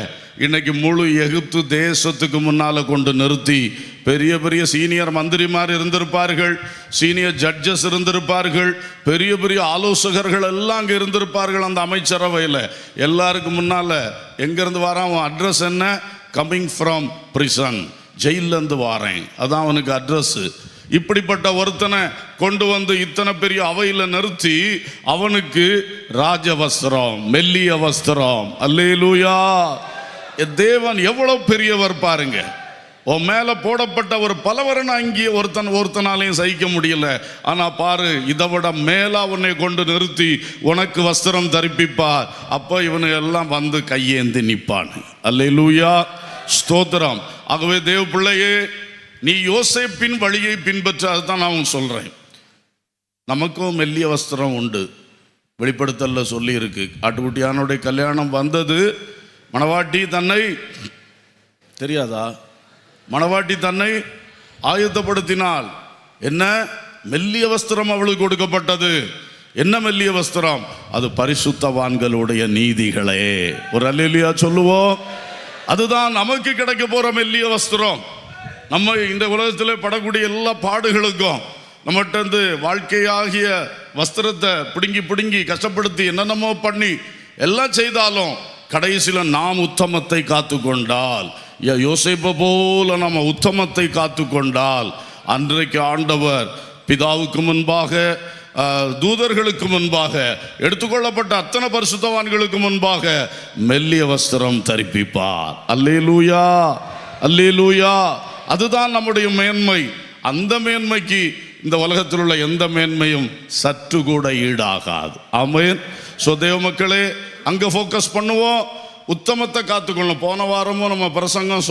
இன்னைக்கு முழு எகிப்து தேசத்துக்கு முன்னால் கொண்டு நிறுத்தி பெரிய பெரிய சீனியர் மந்திரிமார் இருந்திருப்பார்கள், சீனியர் ஜட்ஜஸ் இருந்திருப்பார்கள், பெரிய பெரிய ஆலோசகர்கள் எல்லாம் அங்கே இருந்திருப்பார்கள். அந்த அமைச்சரவையில் எல்லாருக்கும் முன்னால் எங்கேருந்து வரான், அவன் அட்ரஸ் என்ன, கம்மிங் ஃப்ரம் பிரிசன், ஜெயிலேருந்து வாரேன், அதான் அவனுக்கு அட்ரஸ்ஸு. இப்படிப்பட்ட ஒருத்தனை கொண்டு வந்து இத்தனை பெரிய அவையில் நிறுத்தி அவனுக்கு ராஜ வஸ்திரம், மெல்லிய வஸ்திரம். அல்லேலூயா! தேவன் எவ்வளவு பெரியவர் பாருங்க. உன் மேல போடப்பட்ட ஒரு பலவரனை அங்கே ஒருத்தனாலையும் சகிக்க முடியல. ஆனா பாரு, இதை விட மேலா உன்னை கொண்டு நிறுத்தி உனக்கு வஸ்திரம் தரிப்பிப்பார். அப்ப இவனு எல்லாம் வந்து கையேந்தி நிற்பான். அல்லேலூயா! ஸ்தோத்திரம். ஆகவே தேவ பிள்ளையே, நீ யோசேப்பின் வழியை பின்பற்ற, அதுதான் நான் சொல்றேன். நமக்கும் மெல்லிய வஸ்திரம் உண்டு. வெளிப்படுத்தல்ல சொல்லி இருக்கு, ஆட்டுக்குட்டியானுடைய கல்யாணம் வந்தது, மணவாட்டி தன்னை, தெரியாதா, மணவாட்டி தன்னை ஆயத்தப்படுத்தினாள். என்ன மெல்லிய வஸ்திரம் அவளுக்கு கொடுக்கப்பட்டது. என்ன மெல்லிய வஸ்திரம்? அது பரிசுத்தவான்களுடைய நீதிகளே. ஒரு அல்லேலூயா சொல்லுவோம். அதுதான் நமக்கு கிடைக்க போற மெல்லிய வஸ்திரம். நம்ம இந்த உலகத்தில் படக்கூடிய எல்லா பாடுகளுக்கும் நம்மகிட்ட வாழ்க்கையாகிய வஸ்திரத்தை பிடுங்கி கஷ்டப்படுத்தி என்னென்னமோ பண்ணி எல்லாம் செய்தாலும் கடைசியில் நாம் உத்தமத்தை காத்து கொண்டால், யோசேப்பை போல நம்ம உத்தமத்தை காத்து கொண்டால், அன்றைக்கு ஆண்டவர் பிதாவுக்கு முன்பாக, தூதர்களுக்கு முன்பாக, எடுத்துக்கொள்ளப்பட்ட அத்தனை பரிசுத்தவான்களுக்கு முன்பாக மெல்லிய வஸ்திரம் தரிப்பிப்பார். அல்லேலூயா! அல்லேலூயா! அதுதான் நம்முடைய மேன்மை. அந்த மேன்மைக்கு இந்த உலகத்தில் உள்ள எந்த மேன்மையும் சற்று கூட ஈடாகாது. ஆமென். ஸோ தேவ மக்களே, அங்கே ஃபோக்கஸ் பண்ணுவோம், உத்தமத்தை காத்துக்கொள்ளணும். போன வாரமும் நம்ம பிரசங்கம்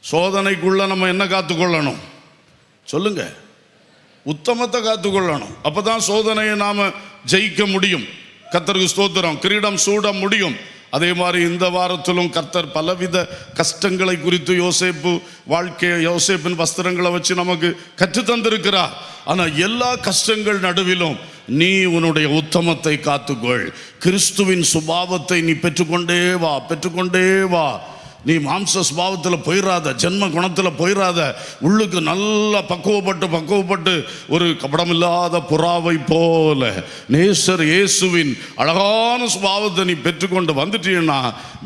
சோதனைக்குள்ள நம்ம என்ன காத்துக்கொள்ளணும் சொல்லுங்க? உத்தமத்தை காத்துக்கொள்ளணும். அப்பதான் சோதனையை நாம ஜெயிக்க முடியும். கர்த்தருக்கு ஸ்தோத்திரம். கிரீடம் சூட முடியும். அதே மாதிரி இந்த வாரத்திலும் கர்த்தர் பலவித கஷ்டங்களை குறித்து யோசேப்பின் வஸ்திரங்களை வச்சு நமக்கு கற்று தந்திருக்கிறார். ஆனால் எல்லா கஷ்டங்கள் நடுவிலும் நீ உன்னுடைய உத்தமத்தை காத்துக்கொள். கிறிஸ்துவின் சுபாவத்தை நீ பெற்றுக்கொண்டே வா. நீ மாம்ச சுபாவத்தில் போயிடாத, ஜென்ம குணத்தில் போயிடாத. உள்ளுக்கு நல்லா பக்குவப்பட்டு ஒரு கபடமில்லாத புறாவை போல நேசர் இயேசுவின் அழகான சுபாவத்தை நீ பெற்றுக்கொண்டு வந்துட்டீன்னா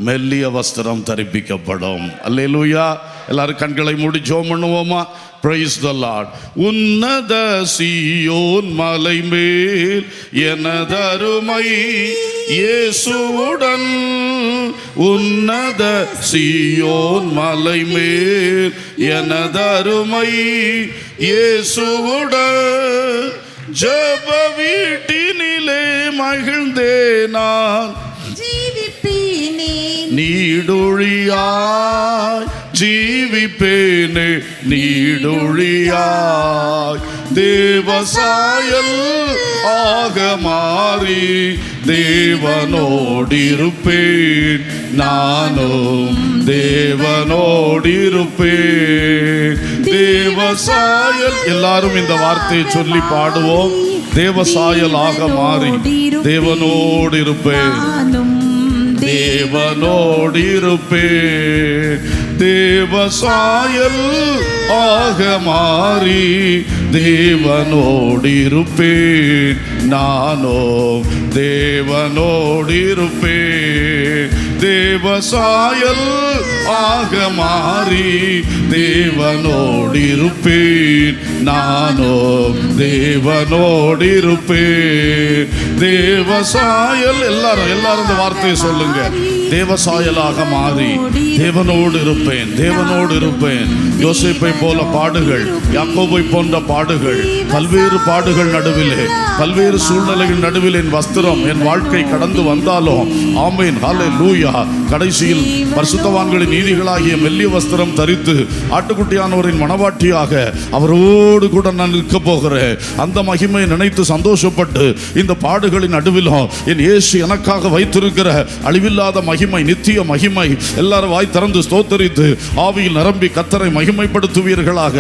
மெல்லிய வஸ்திரம் தரிப்பிக்கப்படும். அல்லேலூயா! எல்லாரும் கண்களை மூடி ஜெபம் பண்ணுவோமா? Praise the Lord. உன்னத சீயோன் மலை மேல் எனதருமை இயேசுவுடன், உன்னத சீயோன் மலை மேல் எனதருமை இயேசுவுடன், ஜெப வீட்டினிலே மகிழ்ந்தே நான் நீடொழியாய் ஜீவிப்பேனே நீடொழியாய். தேவசாயல் ஆக மாறி தேவனோடிருப்பேன், நானும் தேவனோடிருப்பேன். தேவசாயல், எல்லாரும் இந்த வார்த்தையை சொல்லி பாடுவோம். தேவசாயல் ஆக மாறி தேவனோடிருப்பேன், தேவனோடிருப்பேன். தேவசாயல் ஆக மாறி தேவனோடிருப்பேன், நானோ தேவனோடிருப்பேன். தேவசாயல் ஆக மாறி தேவனோடிருப்பேன், நானோ தேவனோடிருப்பேன். தேவசாயல், எல்லாரும் இந்த வார்த்தையை சொல்லுங்க. தேவசாயலாக மாறி தேவனோடு இருப்பேன். யோசேப்பை போல பாடுகள், யாக்கோபை போன்ற பாடுகள், பல்வேறு பாடுகள் நடுவிலே, பல்வேறு சூழ்நிலைகள் நடுவில் என் வஸ்திரம், என் வாழ்க்கை கடந்து வந்தாலும் ஆமென், ஹல்லேலூயா, கடைசியில் பரிசுத்தவான்களின் நீதிகளாகிய மெல்லிய வஸ்திரம் தரித்து ஆட்டுக்குட்டியானவரின் மணவாட்டியாக அவரோடு கூட நான் நிற்க போகிறேன். அந்த மகிமையை நினைத்து சந்தோஷப்பட்டு இந்த பாடுகளின் நடுவிலும் என் இயேசு எனக்காக வைத்திருக்கிற அழிவில்லாத மகிமை, நித்திய மகிமை, எல்லாரும் வாய் திறந்து ஸ்தோத்தரித்து ஆவியில் நிரம்பி கர்த்தரை மகிமை மகிமைப்படுத்துவீர்களாக.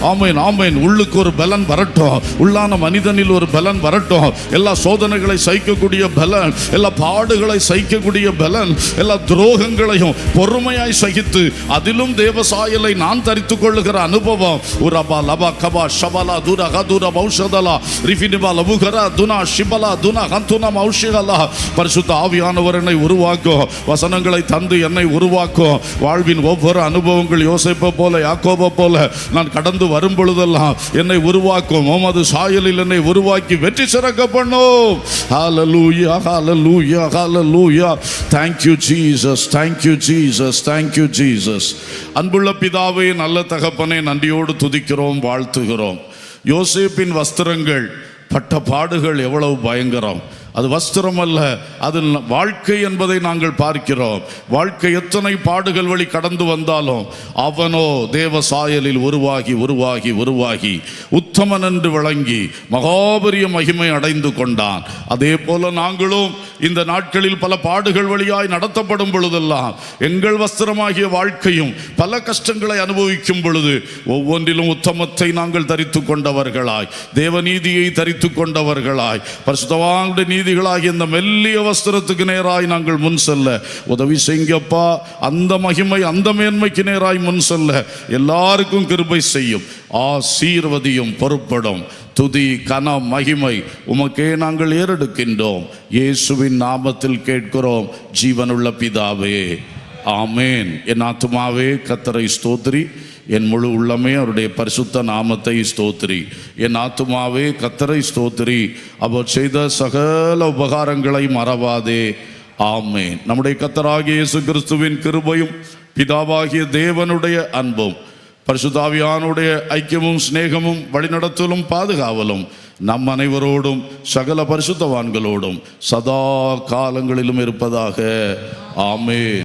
ஆமென், ஆமென். உள்ளுக்கு ஒரு பலன் வரட்டும், உள்ளான மனிதனில் ஒரு பலன் வரட்டும். எல்லா சோதனைகளை சகிக்கக்கூடிய பலன், எல்லா பாடுகளை சகிக்கக்கூடிய பலன், எல்லா துரோகங்களையும் பொறுமையாய் சகித்து அதிலும் தேவ சாயலை நான் தரித்துக் கொள்ளுகிற அனுபவம். உரபா லபா கபா ஷபலா துரா கதுரா பௌஷதலா ரிஃபினிபா லபுகரா துனா ஷிபலா துனா ஹந்துனா மௌஷிகலா. பரிசுத்த ஆவியானவர் என்னை உருவாக்கும், வசனங்களை தந்து என்னை உருவாக்கும். வாழ்வின் ஒவ்வொரு அனுபவங்கள் யோசேப்பை போல யாக்கோபை போல நான் கடந்து வரும் பொழுதெல்லாம் என்னை உருவாக்கும். உமது சாயலில் என்னை உருவாக்கி வெற்றி சிறக்க பண்ணும். ஹல்லேலூயா, ஹல்லேலூயா, ஹல்லேலூயா. Thank you Jesus, thank you Jesus, thank you Jesus. அன்புள்ள பிதாவே, நல்ல தகப்பனே, நன்றியோடு துதிக்கிறோம், வாழ்த்துகிறோம். யோசேப்பின் வஸ்திரங்கள் பட்ட பாடுகள் எவ்வளவு பயங்கரம். அது வஸ்திரம் அல்ல, அது வாழ்க்கை என்பதை நாங்கள் பார்க்கிறோம். வாழ்க்கை எத்தனை பாடுகள் வழி கடந்து வந்தாலும் அவனோ தேவ சாயலில் உருவாகி உருவாகி உருவாகி உத்தமன் என்று விளங்கி மகாபரிய மகிமை அடைந்து கொண்டான். அதே போல நாங்களும் இந்த நாட்களில் பல பாடுகள் வழியாய் நடத்தப்படும் பொழுதெல்லாம் எங்கள் வஸ்திரமாகிய வாழ்க்கையும் பல கஷ்டங்களை அனுபவிக்கும் பொழுது ஒவ்வொன்றிலும் உத்தமத்தை நாங்கள் தரித்து கொண்டவர்களாய், தேவநீதியை தரித்து கொண்டவர்களாய், பரிசுத்தவான்களுடைய நீதிகளாகிய இந்த மெல்லிய வஸ்திரத்துக்கு நேராய் நாங்கள் முன் செல்ல உதவி செய்யுங்கப்பா. அந்த மகிமை, அந்த மேன்மைக்கு நேராய் முன் செல்ல எல்லாருக்கும் கிருபை செய்யும், ஆசீர்வதியும், பொறுப்படும். துதி, கன, மகிமை உமக்கே நாங்கள் ஏறெடுக்கின்றோம். இயேசுவின் நாமத்தில் கேட்கிறோம் ஜீவனுள்ள பிதாவே, ஆமேன். என் ஆத்துமாவே கர்த்தரை ஸ்தோத்திரி, என் முழு உள்ளமே அவருடைய பரிசுத்த நாமத்தை ஸ்தோத்திரி. என் ஆத்துமாவே கர்த்தரை ஸ்தோத்திரி, அவர் செய்த சகல உபகாரங்களை மறவாதே. ஆமேன். நம்முடைய கர்த்தராகிய இயேசு கிறிஸ்துவின் கிருபையும் பிதாவாகிய தேவனுடைய அன்பும் பரிசுத்த ஆவியானுடைய ஐக்கியமும் சிநேகமும் வழிநடத்தலும் பாதுகாவலும் நம் அனைவரோடும் சகல பரிசுத்தவான்களோடும் சதா காலங்களிலும் இருப்பதாக. ஆமென்.